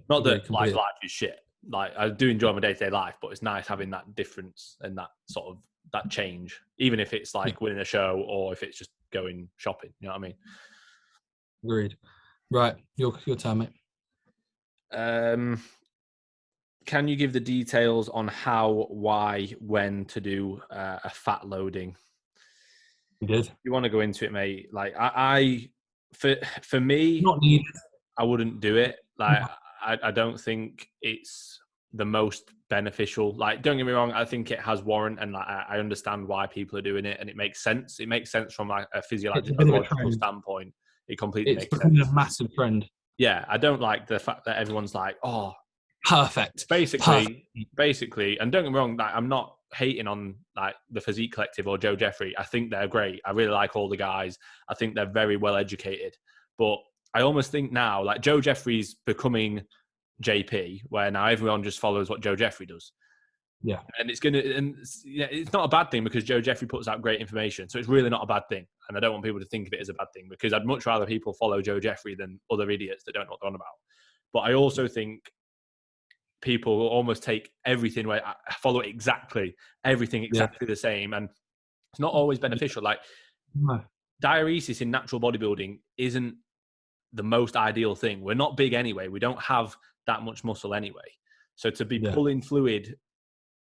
Not that like life is shit. Like I do enjoy my day-to-day life, but it's nice having that difference and that sort of that change, even if it's like winning a show or if it's just going shopping. You know what I mean? Agreed. Right, your turn, mate. Can you give the details on how, why, when to do a fat loading? We did. You want to go into it, mate? Like for me, not needed. I wouldn't do it. Like I don't think it's the most beneficial. Like, don't get me wrong, I think it has warrant, and like I understand why people are doing it, and it makes sense. It makes sense from like a physiological standpoint. It completely makes sense. It's becoming a massive trend. Yeah, I don't like the fact that everyone's like, oh, perfect. Basically, and don't get me wrong, like I'm not hating on like the Physique Collective or Joe Jeffrey. I think they're great. I really like all the guys. I think they're very well educated. But I almost think now, like Joe Jeffrey's becoming JP, where now everyone just follows what Joe Jeffrey does. Yeah. And it's not a bad thing because Joe Jeffrey puts out great information. So it's really not a bad thing. And I don't want people to think of it as a bad thing because I'd much rather people follow Joe Jeffrey than other idiots that don't know what they're on about. But I also think people will almost take everything where I follow everything exactly the same. And it's not always beneficial. Like diuresis in natural bodybuilding isn't the most ideal thing. We're not big anyway. We don't have that much muscle anyway. So to be pulling fluid,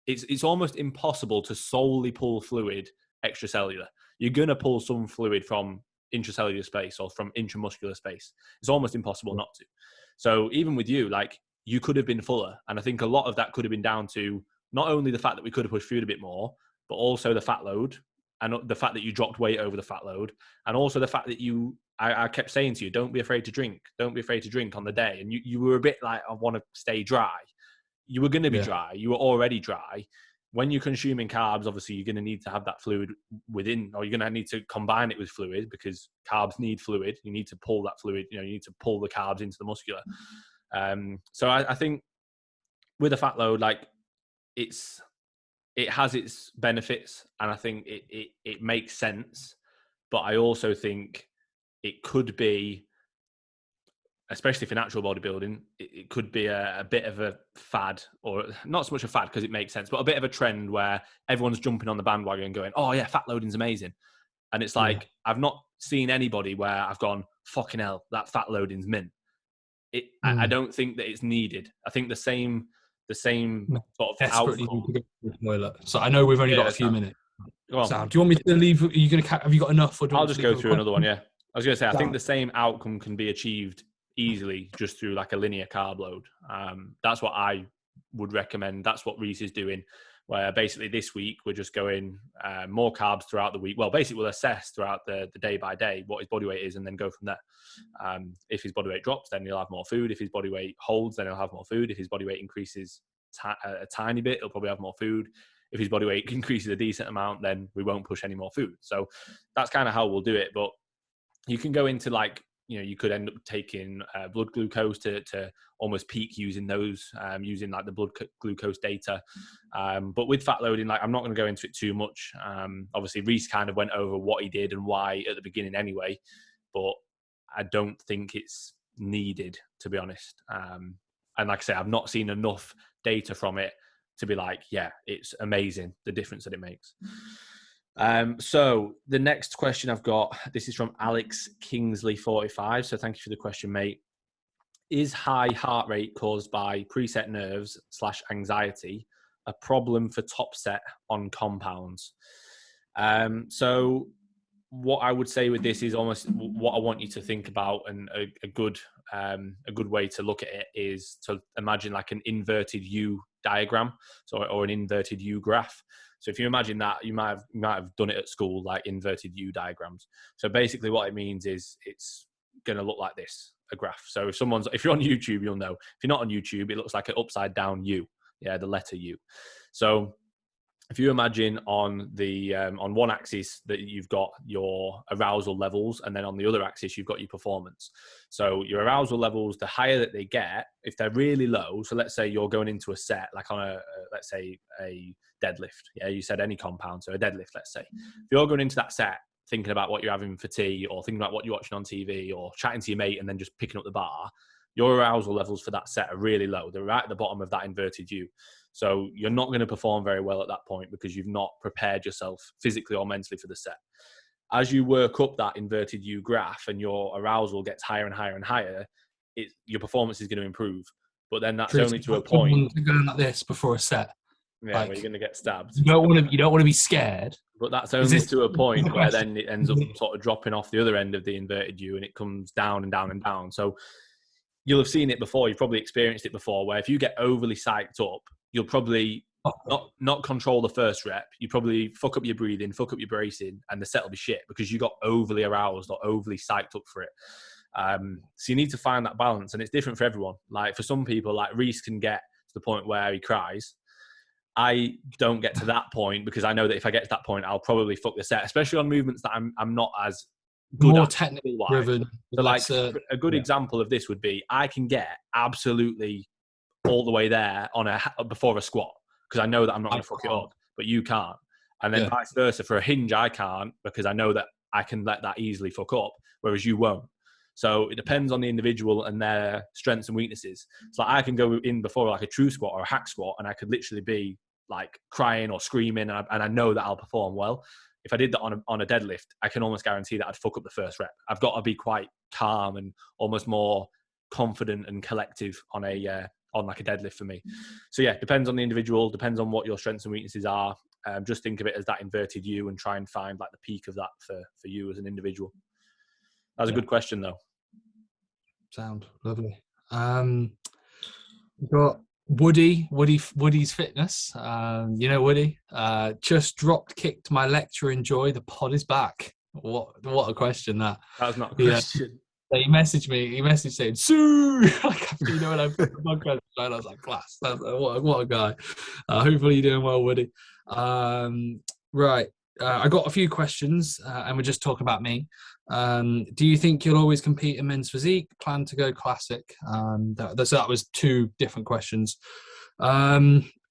it's almost impossible to solely pull fluid extracellular. You're going to pull some fluid from intracellular space or from intramuscular space. It's almost impossible not to. So even with you, like you could have been fuller. And I think a lot of that could have been down to not only the fact that we could have pushed food a bit more, but also the fat load and the fact that you dropped weight over the fat load. And also the fact that I kept saying to you, don't be afraid to drink. Don't be afraid to drink on the day. And you were a bit like, I want to stay dry. You were going to be dry. You were already dry. When you're consuming carbs, obviously you're going to need to have that fluid within, or you're going to need to combine it with fluid because carbs need fluid. You need to pull that fluid, you need to pull the carbs into the muscular. So I think with a fat load, like it has its benefits and I think it makes sense. But I also think it could be especially for natural bodybuilding, it could be a bit of a fad, or not so much a fad because it makes sense, but a bit of a trend where everyone's jumping on the bandwagon and going, oh yeah, fat loading's amazing. And it's like, I've not seen anybody where I've gone, fucking hell, that fat loading's mint. I don't think that it's needed. I think the same sort of desperately outcome. need to go to the toilet. So I know we've only got a few minutes. Sam, do you want me to leave? Are you going to? Have you got enough? Or I'll just go through another one. Yeah, I was going to say, I think the same outcome can be achieved easily just through like a linear carb load. That's what I would recommend. That's what Reece is doing. Where basically this week we're just going more carbs throughout the week. Well, basically we'll assess throughout the day by day what his body weight is and then go from there. If his body weight drops, then he'll have more food. If his body weight holds, then he'll have more food. If his body weight increases a tiny bit, he'll probably have more food. If his body weight increases a decent amount, then we won't push any more food. So that's kind of how we'll do it. But you can go into like, you could end up taking blood glucose to almost peak using those, using like the blood glucose data. But with fat loading, like I'm not going to go into it too much. Obviously, Reece kind of went over what he did and why at the beginning anyway, but I don't think it's needed, to be honest. And like I say, I've not seen enough data from it to be like, yeah, it's amazing, the difference that it makes. So the next question I've got, this is from Alex Kingsley 45. So thank you for the question, mate. Is high heart rate caused by preset nerves / anxiety a problem for top set on compounds? So what I would say with this is almost what I want you to think about, and a good way to look at it is to imagine like an inverted U diagram, or an inverted U graph. So if you imagine that, you might have done it at school, like inverted U diagrams. So basically what it means is it's going to look like this, a graph. So if you're on YouTube, you'll know. If you're not on YouTube, it looks like an upside down U. Yeah, the letter U. So if you imagine on the on one axis that you've got your arousal levels, and then on the other axis you've got your performance. So your arousal levels, the higher that they get, if they're really low. So let's say you're going into a set, like on let's say a deadlift. Yeah, you said any compound, so a deadlift. Let's say if you're going into that set thinking about what you're having for tea, or thinking about what you're watching on TV, or chatting to your mate, and then just picking up the bar, your arousal levels for that set are really low. They're right at the bottom of that inverted U. So you're not going to perform very well at that point because you've not prepared yourself physically or mentally for the set. As you work up that inverted U graph and your arousal gets higher and higher and higher, your performance is going to improve. But then that's only to a point. Going like this before a set. Yeah, where you're going to get stabbed. You don't want to be scared. But that's only to a point where then it ends up sort of dropping off the other end of the inverted U, and it comes down and down and down. So you'll have seen it before. You've probably experienced it before, where if you get overly psyched up, you'll probably not control the first rep. You probably fuck up your breathing, fuck up your bracing, and the set will be shit because you got overly aroused or overly psyched up for it. So you need to find that balance, and it's different for everyone. Like for some people, like Reece can get to the point where he cries. I don't get to that point because I know that if I get to that point, I'll probably fuck the set, especially on movements that I'm not as good more at, technically driven. So like a good example of this would be I can get absolutely all the way there before a squat because I know that I'm not going to fuck it up, but you can't. And then vice versa for a hinge, I can't because I know that I can let that easily fuck up, whereas you won't. So it depends on the individual and their strengths and weaknesses. So like I can go in before like a true squat or a hack squat, and I could literally be like crying or screaming, and I know that I'll perform well. If I did that on a deadlift, I can almost guarantee that I'd fuck up the first rep. I've got to be quite calm and almost more confident and collective on like a deadlift for me. So yeah, depends on the individual, depends on what your strengths and weaknesses are. Just think of it as that inverted U and try and find like the peak of that for you as an individual. That's a good question though. Sound lovely. We've got Woody's fitness. You know Woody. Just kicked my lecture in joy. The pod is back. What a question that. That was not a question. He messaged me. He messaged saying, "Sue!" Like, you know, when I put the podcast on, I was like, "Class! What a guy!" Hopefully, you're doing well, Woody. Right. I got a few questions, and we're just talking about me. Do you think you'll always compete in men's physique? Plan to go classic? That was two different questions.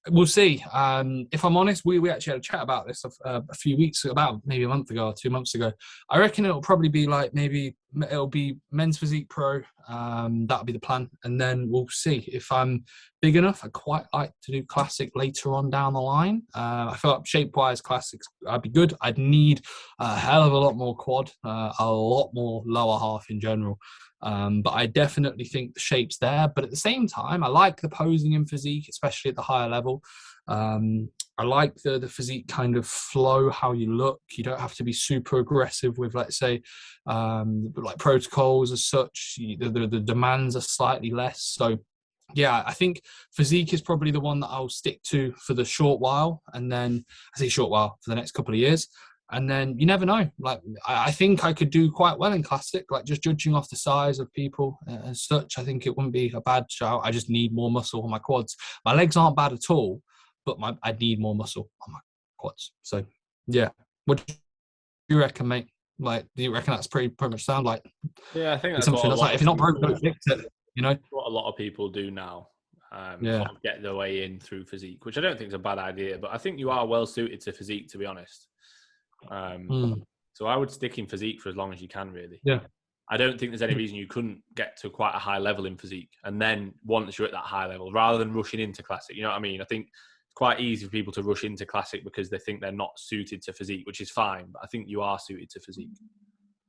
We'll see. If I'm honest, we actually had a chat about this a few weeks, about maybe a month ago or 2 months ago. I reckon it'll probably be like maybe it'll be men's physique pro. That'll be the plan, and then we'll see if I'm big enough. I quite like to do classic later on down the line. I feel like shape-wise, classics I'd be good. I'd need a hell of a lot more quad, a lot more lower half in general. But I definitely think the shape's there. But at the same time, I like the posing in physique, especially at the higher level. I like the physique kind of flow, how you look. You don't have to be super aggressive with, let's say, like protocols as such. The demands are slightly less. So, yeah, I think physique is probably the one that I'll stick to for the short while. And then, I say short while, for the next couple of years. And then you never know. Like, I think I could do quite well in classic, like just judging off the size of people and such. I think it wouldn't be a bad shout. I just need more muscle on my quads. My legs aren't bad at all, but I need more muscle on my quads. So, yeah. What do you reckon, mate? Like, do you reckon that's pretty much sound like? Yeah, I think that's something that's like, if you're not broke, don't fix it. You know what a lot of people do now. Yeah. Sort of get their way in through physique, which I don't think is a bad idea. But I think you are well suited to physique, to be honest. So I would stick in physique for as long as you can, really. Yeah. I don't think there's any reason you couldn't get to quite a high level in physique, and then once you're at that high level, rather than rushing into classic, you know what I mean? I think it's quite easy for people to rush into classic because they think they're not suited to physique, which is fine. But I think you are suited to physique.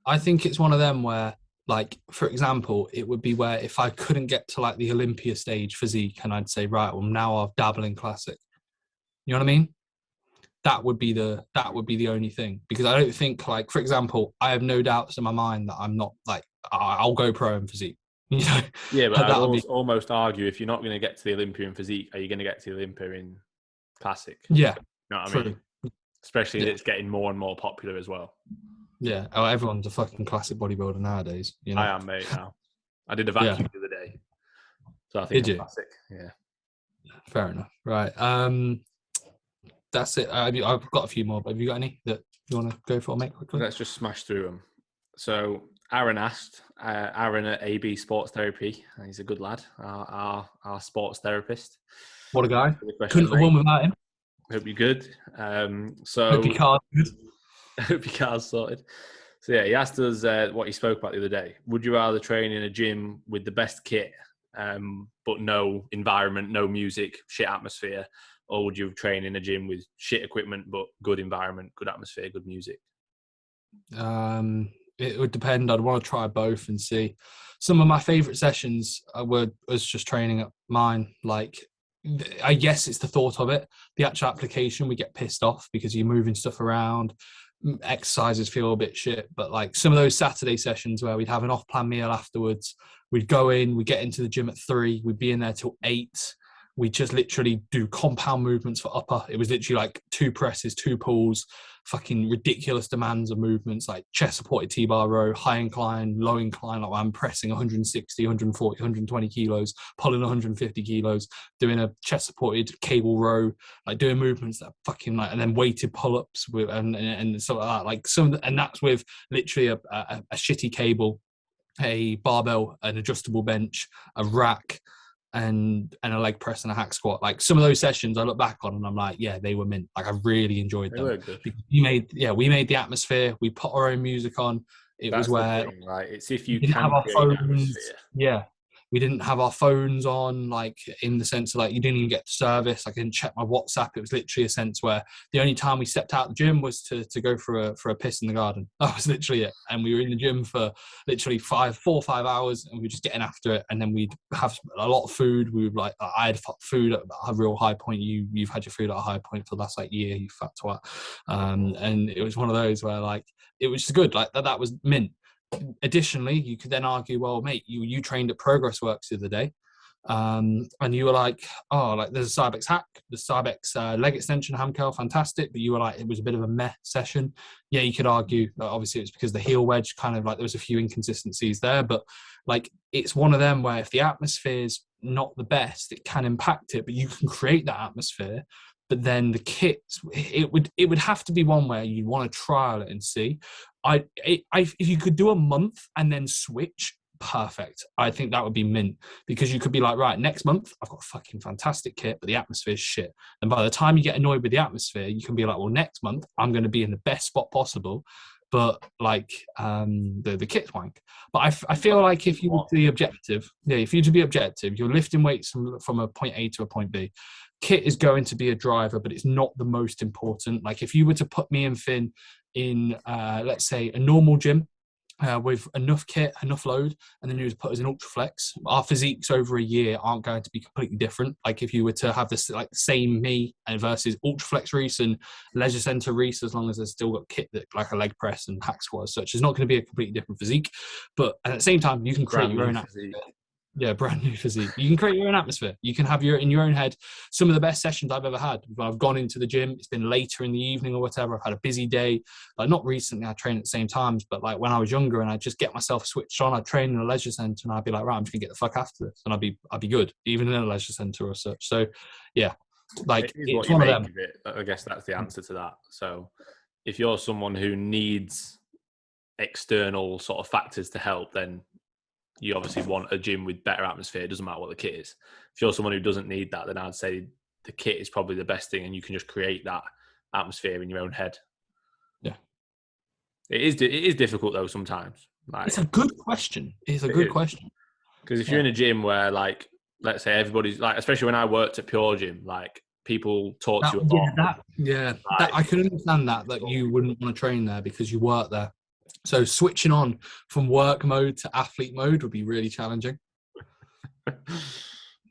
I think it's one of them where, like, for example, it would be where if I couldn't get to like the Olympia stage physique and I'd say, right, well, now I'll dabble in classic. You know what I mean? That would be the only thing, because I don't think, like, for example, I have no doubts in my mind that I'm not like, I'll go pro in physique. You know? Yeah, but I'd almost argue, if you're not going to get to the Olympia in physique, are you going to get to the Olympia in classic? Yeah. You know what I mean? Especially that it's getting more and more popular as well. Yeah. Oh, everyone's a fucking classic bodybuilder nowadays. You know? I am, mate, now. I did a vacuum the other day. So I think did I'm you? classic. Yeah. Fair enough. Right. That's it. I've got a few more, but have you got any that you want to go for, mate, quickly? Let's just smash through them. So Aaron asked, Aaron at AB Sports Therapy, he's a good lad, our sports therapist. What a guy. Couldn't have won without him. Hope you're good. Hope your car's good. Hope your car's sorted. So yeah, he asked us what he spoke about the other day. Would you rather train in a gym with the best kit, but no environment, no music, shit atmosphere, or would you train in a gym with shit equipment but good environment, good atmosphere, good music? It would depend. I'd want to try both and see. Some of my favourite sessions was just training at mine. Like, I guess it's the thought of it. The actual application, we get pissed off because you're moving stuff around. Exercises feel a bit shit. But like some of those Saturday sessions where we'd have an off-plan meal afterwards, we'd go in, we'd get into the gym at 3, we'd be in there till 8. We just literally do compound movements for upper. It was literally like 2 presses, 2 pulls, fucking ridiculous demands of movements, like chest supported T-bar row, high incline, low incline. Like I'm pressing 160, 140, 120 kilos, pulling 150 kilos, doing a chest supported cable row, like doing movements that fucking like, and then weighted pull-ups with, and stuff like that. Like and that's with literally a shitty cable, a barbell, an adjustable bench, a rack, and a leg press and a hack squat. Like some of those sessions I look back on and I'm like, yeah, they were mint. Like I really enjoyed them. We made the atmosphere. We put our own music on. That's was where the thing, right? It's if you can have our phones. Yeah. We didn't have our phones on, like in the sense of like you didn't even get service. Like I didn't check my WhatsApp. It was literally a sense where the only time we stepped out of the gym was to go for a piss in the garden. That was literally it. And we were in the gym for literally 4 or 5 hours, and we were just getting after it. And then we'd have a lot of food. We would like, I had food at a real high point. You've had your food at a high point for the last like year, you fat twat. And it was one of those where like it was just good. Like that was mint. Additionally, you could then argue, well, mate, you trained at Progress Works the other day, and you were like, oh, like there's a Cybex hack, the Cybex leg extension ham curl, fantastic, but you were like, it was a bit of a meh session. Yeah, you could argue that obviously it's because the heel wedge kind of like there was a few inconsistencies there, but like it's one of them where if the atmosphere's not the best, it can impact it, but you can create that atmosphere. But then the kits, it would have to be one where you'd want to trial it and see. If you could do a month and then switch, perfect. I think that would be mint, because you could be like, right, next month I've got a fucking fantastic kit, but the atmosphere's shit. And by the time you get annoyed with the atmosphere, you can be like, well, next month I'm going to be in the best spot possible, but like the kit's wank. But I feel like if you were to be objective, you're lifting weights from a point A to a point B. Kit is going to be a driver, but it's not the most important. Like if you were to put me and Finn in, let's say, a normal gym, with enough kit, enough load, and then you would put us in Ultraflex, our physiques over a year aren't going to be completely different. Like if you were to have this like same me versus Ultraflex Reece and Leisure Centre Reece, as long as there's still got kit that like a leg press and hack squat as such, it's not going to be a completely different physique. But at the same time, you can create your own physique. Yeah, brand new physique. You can create your own atmosphere. You can have in your own head some of the best sessions I've ever had. When I've gone into the gym, it's been later in the evening or whatever. I've had a busy day. Like not recently, I train at the same times, but like when I was younger and I just get myself switched on, I'd train in a leisure centre and I'd be like, right, I'm just gonna get the fuck after this, and I'd be good, even in a leisure centre or such. So, yeah, like it's one of them. I guess that's the answer to that. So, if you're someone who needs external sort of factors to help, then you obviously want a gym with better atmosphere. It doesn't matter what the kit is. If you're someone who doesn't need that, then I'd say the kit is probably the best thing, and you can just create that atmosphere in your own head. Yeah. It is difficult though sometimes. Like, it's a good question. It's a good question. Because if you're in a gym where, like, let's say everybody's like, especially when I worked at Pure Gym, like people talk to you a lot. I can understand that you wouldn't want to train there because you work there. So switching on from work mode to athlete mode would be really challenging. It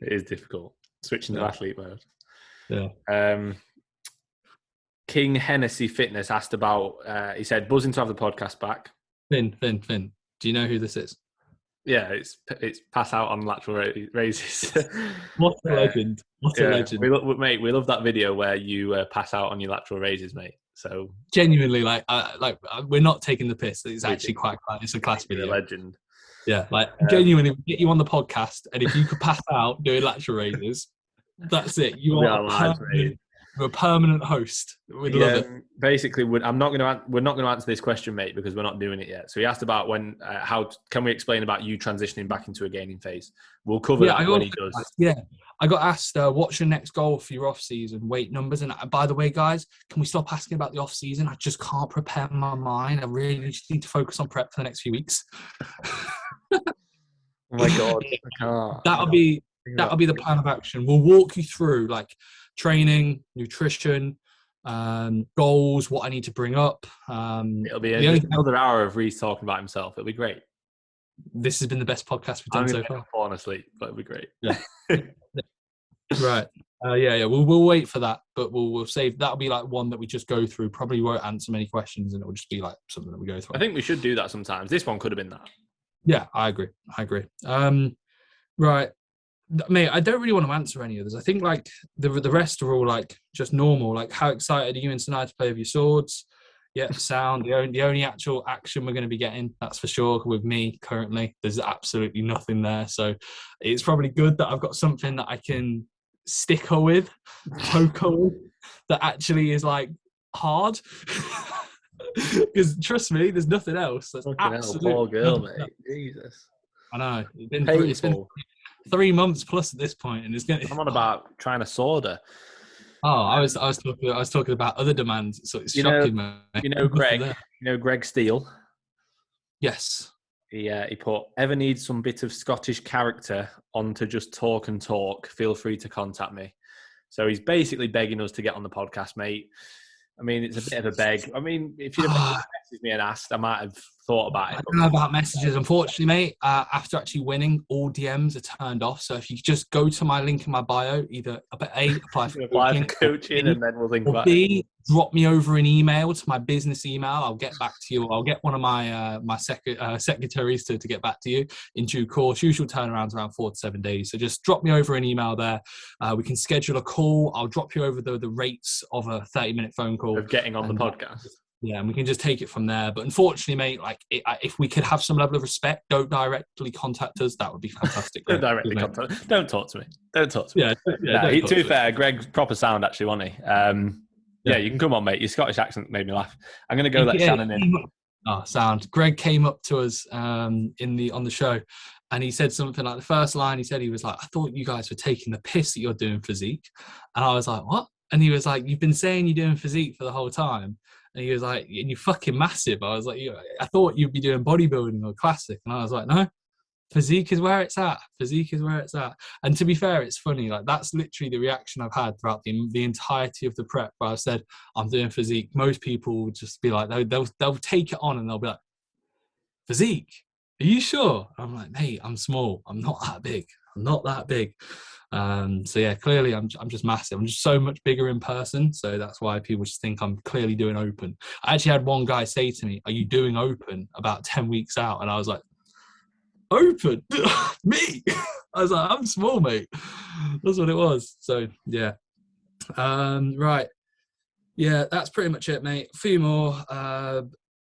is difficult switching to athlete mode. Yeah. King Hennessy Fitness asked about. He said, "Buzzing to have the podcast back." Finn. Do you know who this is? Yeah, it's pass out on lateral raises. What a legend! What a legend! We love that video where you pass out on your lateral raises, mate. So genuinely, like we're not taking the piss. It's actually it's a class video. A legend. Yeah, like genuinely, we'll get you on the podcast, and if you could pass out doing lateral raises, that's it. You're a permanent host. We'd love it. Basically, we're not going to answer this question, mate, because we're not doing it yet. So he asked about how can we explain about you transitioning back into a gaining phase? We'll cover that when he does. I got asked, what's your next goal for your off-season weight numbers? And by the way, guys, can we stop asking about the off-season? I just can't prepare my mind. I really just need to focus on prep for the next few weeks. Oh my God, I can't. That'll be the plan of action. We'll walk you through like training, nutrition, goals, what I need to bring up. It'll be another hour of Reece talking about himself. It'll be great. This has been the best podcast we've done so far. Honestly, but it'll be great. Yeah. Right. We'll wait for that, but we'll save. That'll be like one that we just go through. Probably won't answer many questions, and it will just be like something that we go through. I think we should do that sometimes. This one could have been that. Yeah, I agree. Right. Mate, I don't really want to answer any others. I think like the rest are all like just normal. Like, how excited are you and tonight to play with your swords? Yeah, sound. The only actual action we're going to be getting, that's for sure, with me currently. There's absolutely nothing there. So it's probably good that I've got something that I can sticker with, poker with, that actually is like hard. Because trust me, there's nothing else. That's absolutely poor girl, mate. Jesus. I know. It's been 3 months plus at this point, and it's going. I'm on about trying to sword her. Oh, I was talking about other demands. So it's shocking, man. You know Greg. Greg Steele. Yes. He put, ever need some bit of Scottish character on to just talk and talk, feel free to contact me. So he's basically begging us to get on the podcast, mate. I mean, it's a bit of a beg. I mean, if you'd have messaged me and asked, I might have thought about it. I don't know about messages. Unfortunately, mate, after actually winning, all DMs are turned off. So if you just go to my link in my bio, either apply for coaching, and then we'll think about it. Drop me over an email to my business email. I'll get back to you. I'll get one of my secretaries to get back to you in due course. Usual turnarounds around 4 to 7 days. So just drop me over an email there. We can schedule a call. I'll drop you over the rates of a 30-minute phone call. Of getting on the podcast. Yeah, and we can just take it from there. But unfortunately, mate, like if we could have some level of respect, don't directly contact us. That would be fantastic. Don't directly contact. Don't talk to me. Yeah. To be fair, Greg's proper sound actually, wasn't he? Yeah, you can come on, mate. Your Scottish accent made me laugh. I'm going to go let Shannon in. Oh, sound. Greg came up to us on the show, and he said something like, the first line he said, he was like, "I thought you guys were taking the piss that you're doing physique," and I was like, "What?" And he was like, "You've been saying you're doing physique for the whole time," and he was like, "And you're fucking massive." I was like, "I thought you'd be doing bodybuilding or classic," and I was like, "No. Physique is where it's at. Physique is where it's at." And to be fair, it's funny. Like, that's literally the reaction I've had throughout the entirety of the prep, where I've said I'm doing physique. Most people would just be like, they'll take it on and they'll be like, "Physique? Are you sure?" I'm like, "Mate, I'm small. I'm not that big. I'm not that big." So yeah, clearly I'm just massive. I'm just so much bigger in person. So that's why people just think I'm clearly doing open. I actually had one guy say to me, "Are you doing open?" about 10 weeks out, and I was like, "Open? Me?" I was like, "I'm small, mate." That's what it was. So yeah. Right. Yeah, that's pretty much it, mate. A few more.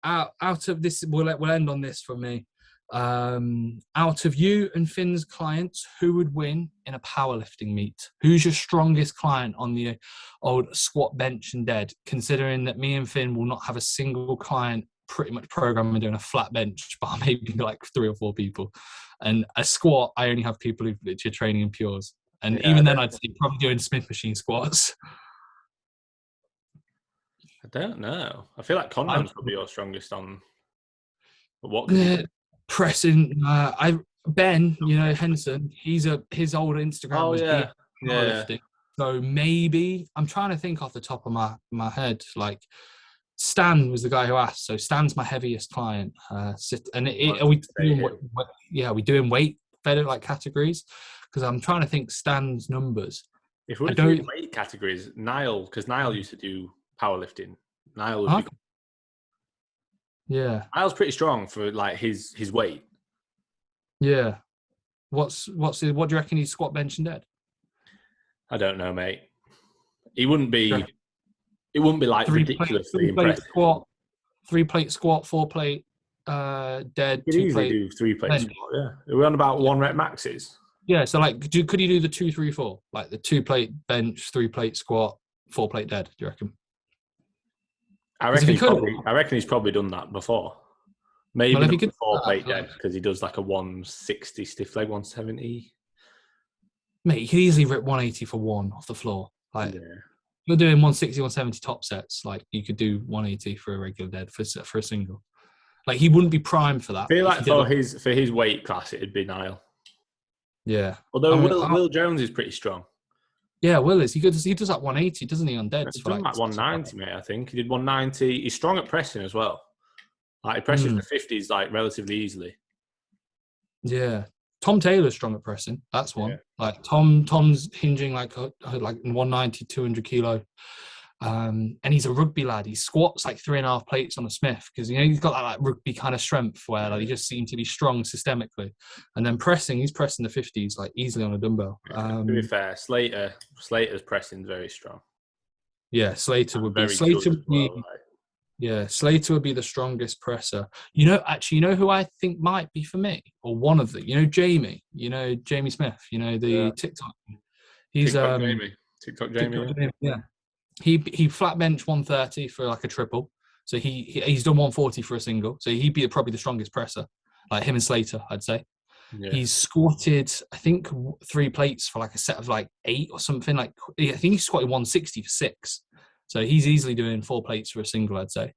Out of this, we'll end on this from me. Out of you and Finn's clients, who would win in a powerlifting meet? Who's your strongest client on the old squat, bench, and dead? Considering that me and Finn will not have a single client pretty much programming doing a flat bench, but maybe like 3 or 4 people. And a squat, I only have people who are training in pures. And even then, I'd say probably doing Smith machine squats. I don't know. I feel like Conran's probably your strongest on. But what could you pressing? Ben, Henson. His old Instagram was powerlifting. So maybe I'm trying to think off the top of my head. Like, Stan was the guy who asked. So Stan's my heaviest client. Are we doing weight fed like categories? Because I'm trying to think Stan's numbers. If we're doing weight categories, Niall, because Niall used to do powerlifting. Niall would be. Yeah. Niall's pretty strong for like his weight. Yeah. What do you reckon he's squat, bench, and dead? I don't know, mate. He wouldn't be. It wouldn't be like ridiculously impressive. 3-plate squat, 4-plate dead. You could easily do 3-plate squat. Yeah, are we on about 1 rep maxes? Yeah. So like, could you do the 2, 3, 4? Like the 2-plate bench, 3-plate squat, 4-plate dead? Do you reckon? I reckon he's probably done that before. Maybe not the 4-plate dead, because he does like a 160 stiff leg, 170. Mate, you could easily rip 180 for 1 off the floor. Like, you're doing 160, 170 top sets. Like, you could do 180 for a regular dead for a single. Like, he wouldn't be primed for that. I feel like for his weight class, it'd be Niall. Yeah. Although Will Jones is pretty strong. Yeah, Will is. He does like 180, doesn't he, on deads? He's done like 190, mate, I think. He did 190. He's strong at pressing as well. Like, he presses the 50s like relatively easily. Yeah. Tom Taylor's strong at pressing. That's one. Yeah. Like, Tom's hinging like 190, 200 kilo. And he's a rugby lad. He squats like 3.5 plates on a Smith because, he's got that like rugby kind of strength where like, he just seems to be strong systemically. And then he's pressing the 50s like easily on a dumbbell. To be fair, Slater's pressing is very strong. Yeah, Slater would be. Yeah, Slater would be the strongest presser. Actually, who I think might be for me, or one of them. Jamie. Jamie Smith. The TikTok. He's TikTok Jamie. Yeah. He flat bench 130 for like a triple. So he's done 140 for a single. So he'd be probably the strongest presser, like him and Slater, I'd say. Yeah. He's squatted, I think, 3 plates for like a set of like 8 or something. Like, I think he squatted 160 for 6. So he's easily doing 4 plates for a single, I'd say.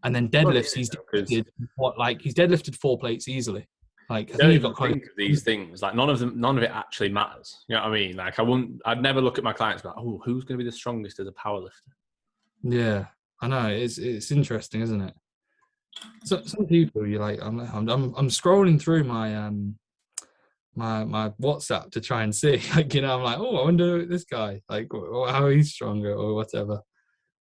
And then deadlifts, he's deadlifted 4 plates easily. Like, I think you've got think of these things. Like, none of it actually matters. You know what I mean? Like, I'd never look at my clients and be like, oh, who's going to be the strongest as a powerlifter? Yeah, I know. It's interesting, isn't it? So some people, you're like, I'm scrolling through my my WhatsApp to try and see. Like, I'm like, oh, I wonder this guy, like, how he's stronger or whatever.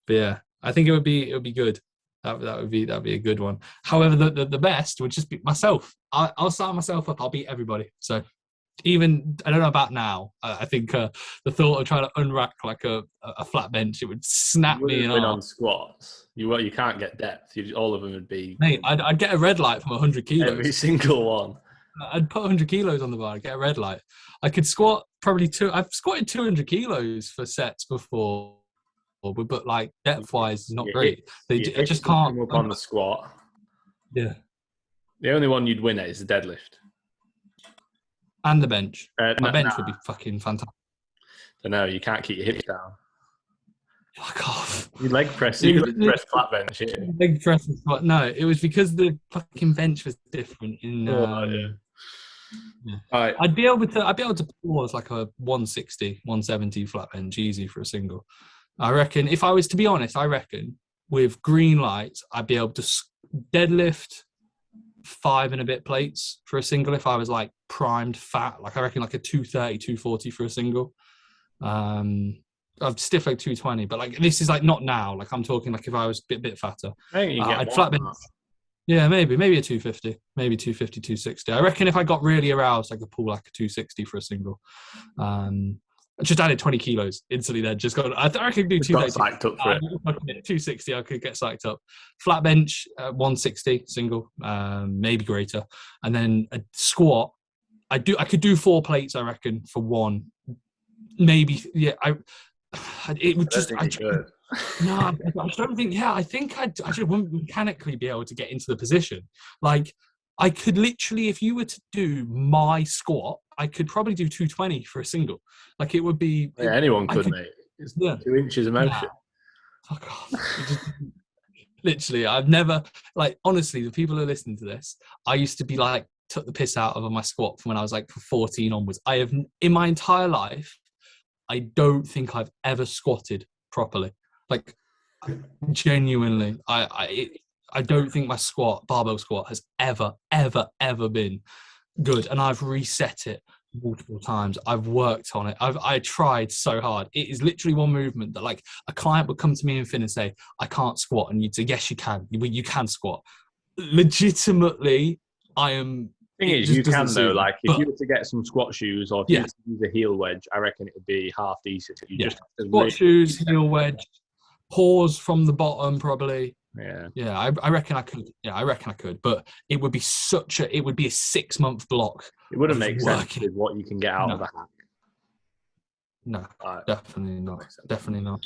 But yeah, I think it would be good. That'd be a good one. However, the best would just be myself. I'll start myself up. I'll beat everybody. So even, I don't know about now. I think the thought of trying to unrack like a flat bench, it would snap me in half. On squats, you can't get depth. All of them would be. Mate, I'd get a red light from 100 kilos. Every single one. I'd put 100 kilos on the bar. I'd get a red light. I could squat probably I've squatted 200 kilos for sets before. But like depth wise, it's not great. They just can't up on the squat. Yeah. The only one you'd win at is the deadlift. And the bench. My bench Nah. would be fucking fantastic. No, you can't keep your hips down. Fuck off. You leg press flat bench. Yeah. Leg press is what? No, it was because the fucking bench was different. Yeah. Right. I'd be able to pause like a 160, 170 flat bench easy for a single. I reckon if I was to be honest, with green lights, I'd be able to deadlift 5 and a bit plates for a single if I was like primed fat. Like I reckon like a 230, 240 for a single. I've stiff like 220, but like this is like not now. Like I'm talking like if I was a bit fatter. I think you get I'd flat bench. Yeah, maybe a 250, maybe 250, 260. I reckon if I got really aroused, I could pull like a 260 for a single. I just added 20 kilos instantly then. I could do 230. Psyched up for it. 260, I could get psyched up. Flat bench, 160 single, maybe greater. And then a squat, I could do 4 plates, I reckon, for one. Maybe, yeah. It would just. I don't think. Yeah, I think I just wouldn't mechanically be able to get into the position. Like I could literally, if you were to do my squat, I could probably do 220 for a single. Like it would be. Yeah, anyone could, mate. It's 2 inches of motion. Fuck off. Literally, I've never honestly, the people who are listening to this, I used to be like took the piss out of my squat from when I was like 14 onwards. I have in my entire life. I don't think I've ever squatted properly. Like, genuinely, I don't think my barbell squat has ever been good. And I've reset it multiple times. I've worked on it. I tried so hard. It is literally one movement that like a client would come to me in Finn and say, I can't squat. And you'd say, yes, you can. You can squat. Legitimately, I am... Thing is, you can though. Like, if you were to get some squat shoes, or if you were to use a heel wedge, I reckon it would be half decent. Just squat shoes, heel wedge, pause from the bottom, probably. Yeah. I reckon I could. Yeah, I reckon I could. But it would be a 6-month block. It wouldn't make sense with what you can get out of a hack. No, definitely not. Definitely not.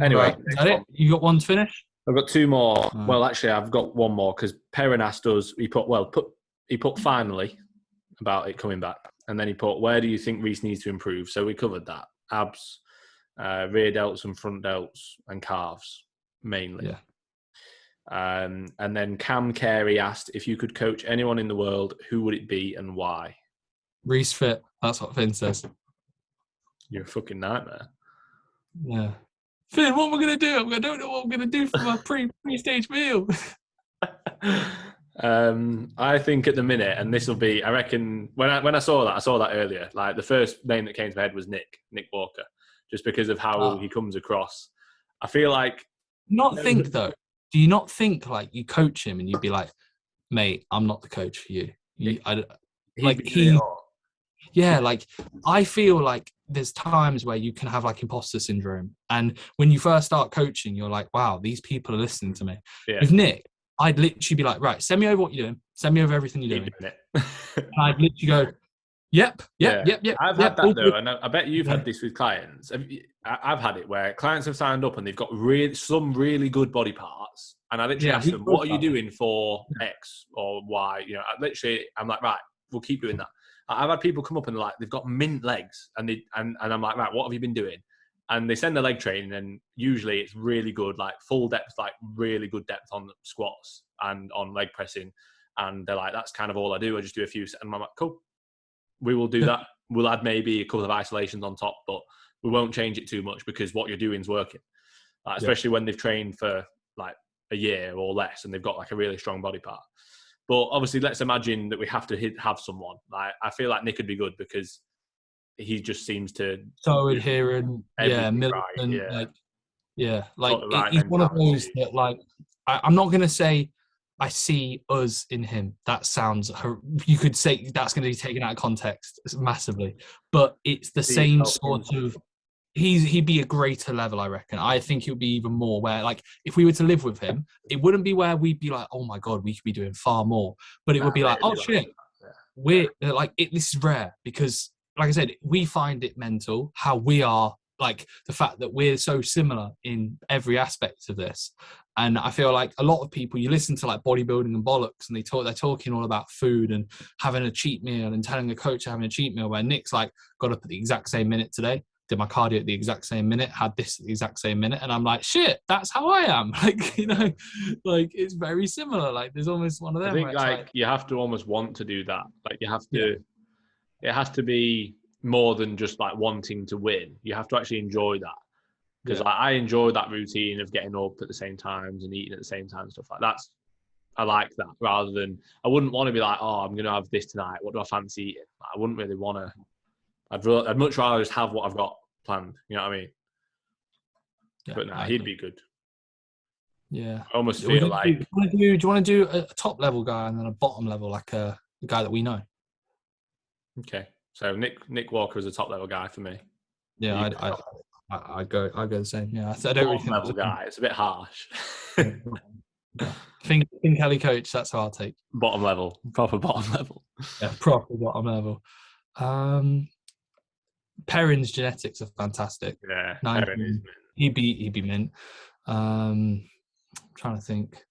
Anyway, is that it? You got one to finish? I've got 2 more. Well, actually, I've got one more because Pearson asked us. He put finally about it coming back. And then he put, where do you think Reece needs to improve? So we covered that. Abs, rear delts and front delts and calves, mainly. Yeah. And then Cam Carey asked, if you could coach anyone in the world, who would it be and why? Reece fit. That's what Finn says. You're a fucking nightmare. Yeah. Finn, what am I going to do? I don't know what I'm going to do for my pre-stage meal. I think at the minute, and this will be, I reckon, when I saw that earlier. Like the first name that came to my head was Nick Walker, just because of how he comes across. I feel like. Do you not think like you coach him and you'd be like, mate, I'm not the coach for you. I feel like there's times where you can have like imposter syndrome, and when you first start coaching, you're like, wow, these people are listening to me. Yeah. With Nick, I'd literally be like, right, send me over what you're doing. Send me over everything you're doing. And I'd literally go, yep. I've had that though, and I bet you've had this with clients. I've had it where clients have signed up and they've got some really good body parts, and I literally ask them, what are you doing for X or Y? I'm like, right, we'll keep doing that. I've had people come up and they're like, they've got mint legs, and I'm like, right, what have you been doing? And they send their leg training, and usually it's really good, like full depth, like really good depth on squats and on leg pressing. And they're like, that's kind of all I do. I just do a few. And I'm like, cool, we will do that. We'll add maybe a couple of isolations on top, but we won't change it too much because what you're doing is working. Especially when they've trained for like a year or less and they've got like a really strong body part. But obviously, let's imagine that we have to have someone. Like, I feel like Nick would be good because he just seems to so adherent, militant, he's one of those that like I'm not gonna say I see us in him. That sounds, you could say that's going to be taken out of context massively, but it's the same sort of. He'd be a greater level, I reckon. I think he would be even more where, like, if we were to live with him, it wouldn't be where we'd be like, oh my God, we could be doing far more. But it would be like, oh shit, we're like, this is rare because, like I said, we find it mental how we are like the fact that we're so similar in every aspect of this. And I feel like a lot of people, you listen to like bodybuilding and bollocks, and they're talking all about food and having a cheat meal and telling a coach having a cheat meal, where Nick's like, got up at the exact same minute today, did my cardio at the exact same minute, had this at the exact same minute. And I'm like, shit, that's how I am. Like, you know, like it's very similar. Like there's almost one of them. I think like you have to almost want to do that. Like you have to, it has to be more than just like wanting to win. You have to actually enjoy that. Because like, I enjoy that routine of getting up at the same times and eating at the same time and stuff like that. I like that, rather than, I wouldn't want to be like, oh, I'm going to have this tonight. What do I fancy eating? Like, I wouldn't really want to. I'd much rather just have what I've got planned. You know what I mean? Yeah, but no, he'd be good. Yeah. I almost feel like. Do you want to do a top level guy and then a bottom level, like a guy that we know? Okay. So Nick Walker is a top level guy for me. Yeah, I go the same. Yeah, I don't really think level guy. It's a bit harsh. Think Kelly coach. That's how I'll take. Bottom level, proper bottom level. Yeah, proper bottom level. Perrin's genetics are fantastic. Yeah, Perrin is mint. He'd be mint. I'm trying to think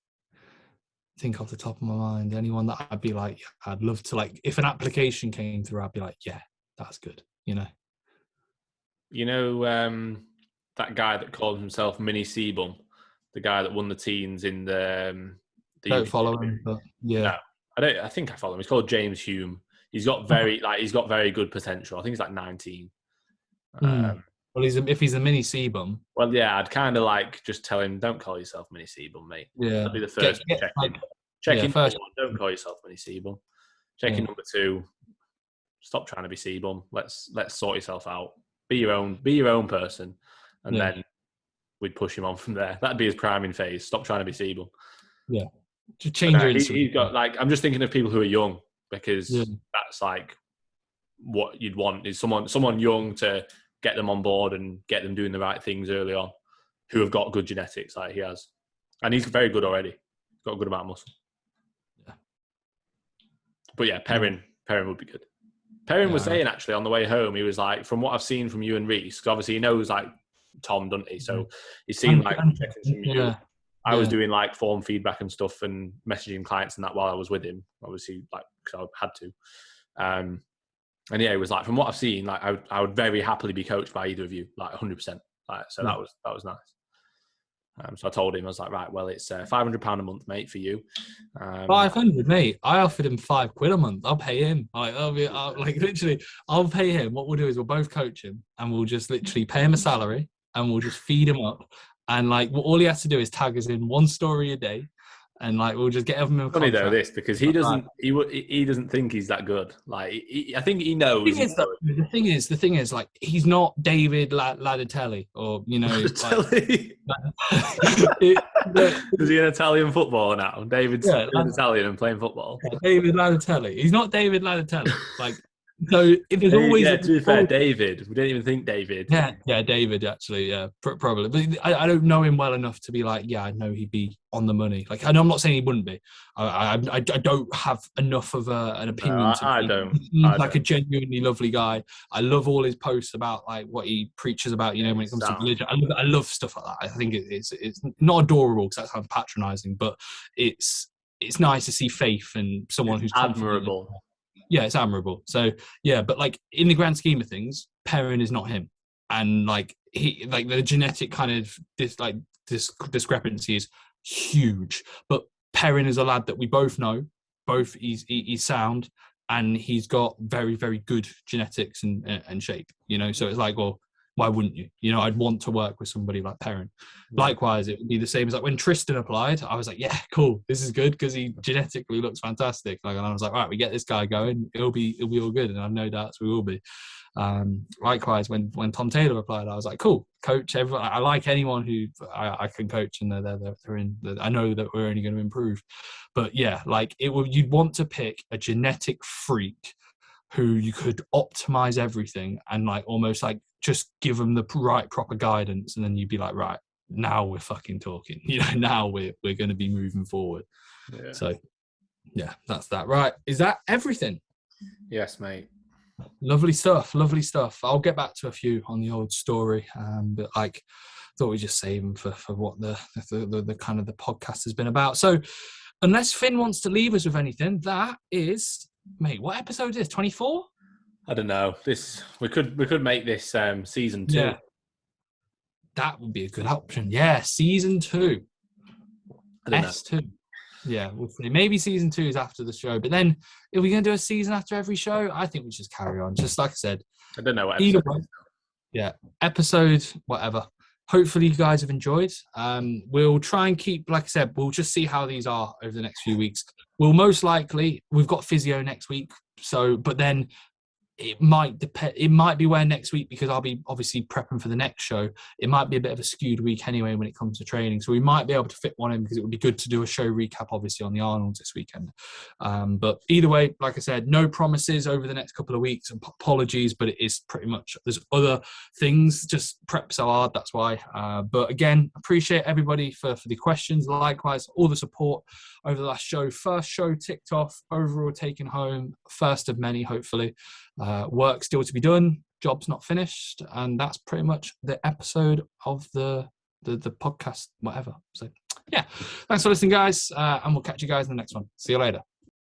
off the top of my mind. Anyone that I'd be like, I'd love to, like, if an application came through, I'd be like, yeah, that's good. You know, that guy that calls himself Mini Sebum, the guy that won the teens in the don't follow him, but yeah. No, I think I follow him. He's called James Hume. He's got very good potential. I think he's like 19. Well, if he's a Mini Sebum. Well, yeah, I'd kind of like just tell him, don't call yourself Mini Sebum, mate. Yeah, that'd be the first check-in. First, don't call yourself Mini Sebum. Check-in number 2. Stop trying to be Sebum. Let's sort yourself out. Be your own person, and then we'd push him on from there. That'd be his priming phase. Stop trying to be Sebum. Yeah, to change your. He's got like, I'm just thinking of people who are young, because that's like what you'd want, is someone young to get them on board and get them doing the right things early on, who have got good genetics like he has, and he's very good already. He's got a good amount of muscle. Yeah, but yeah, Perrin would be good. Perrin was saying actually on the way home, he was like, from what I've seen from you and Reece, because obviously he knows like Tom, doesn't he? So he's seen like check-ins from you. I was doing like form feedback and stuff and messaging clients and that while I was with him, obviously, like, because I had to. And yeah, it was like, from what I've seen, like I would very happily be coached by either of you, like 100%. Like, so that was nice. So I told him, I was like, right, well, it's £500 a month, mate, for you. 500, mate. I offered him £5 a month. I'll pay him. Literally, I'll pay him. What we'll do is we'll both coach him, and we'll just literally pay him a salary, and we'll just feed him up. And like, all he has to do is tag us in one story a day, and like, we'll just get him a funny though, this, because he doesn't think he's that good. Like, I think he knows. The thing is, like, he's not David Ladatelli, or Is he an Italian footballer now? David's Italian and playing football. Yeah, David Ladatelli. He's not David Ladatelli. Like, so if there's always to be fair, David. We didn't even think David. Yeah, David actually. Yeah, probably. But I don't know him well enough to be like, yeah, I know he'd be on the money. Like, I know, I'm not saying he wouldn't be. I don't have enough of an opinion. I don't. He's like a genuinely lovely guy. I love all his posts about like what he preaches about. When it comes to religion, I love stuff like that. I think it's not adorable, because that sounds patronising, but it's nice to see faith and someone who's admirable. Yeah, it's admirable. So yeah, but like, in the grand scheme of things, Perrin is not him, and like the genetic kind of this discrepancy is huge. But Perrin is a lad that we both know. He's sound, and he's got very, very good genetics and shape. So it's like, well, why wouldn't you? I'd want to work with somebody like Perrin. Yeah. Likewise, it would be the same as like when Tristan applied. I was like, yeah, cool, this is good, because he genetically looks fantastic. Like, and I was like, right, we get this guy going, it'll be all good, and I've no doubts we will be. Likewise, when Tom Taylor applied, I was like, cool, coach everyone. I like anyone who I can coach, and they're in. I know that we're only going to improve. But yeah, like, you'd want to pick a genetic freak who you could optimize everything and like almost like just give them the right proper guidance, and then you'd be like, right, now we're fucking talking. Now we're going to be moving forward. Yeah. So yeah, that's that. Right, is that everything? Yes, mate. Lovely stuff. Lovely stuff. I'll get back to a few on the old story, but like, thought we'd just save them for what the kind of the podcast has been about. So, unless Finn wants to leave us with anything, that is, mate. What episode is 24? I don't know. This we could make this season 2. Yeah, that would be a good option. Yeah, season 2. I don't know. S2. Yeah, we'll see. Maybe season 2 is after the show, but then if we're going to do a season after every show, I think we just carry on. Just like I said, I don't know what either episode way, it is. yeah, episode, whatever. Hopefully you guys have enjoyed. We'll try and keep, like I said, we'll just see how these are over the next few weeks. We'll most likely, we've got physio next week. So, but then it might depend. It might be where next week, because I'll be obviously prepping for the next show. It might be a bit of a skewed week anyway when it comes to training. So we might be able to fit one in, because it would be good to do a show recap, obviously, on the Arnolds this weekend. But either way, like I said, no promises over the next couple of weeks. And apologies, but it is pretty much, there's other things, just prep so hard, that's why. But again, appreciate everybody for the questions. Likewise, all the support over the last show. First show ticked off, overall taken home, first of many, hopefully. Work still to be done, job's not finished, and that's pretty much the episode of the podcast, whatever. So yeah, thanks for listening, guys, and we'll catch you guys in the next one. See you later.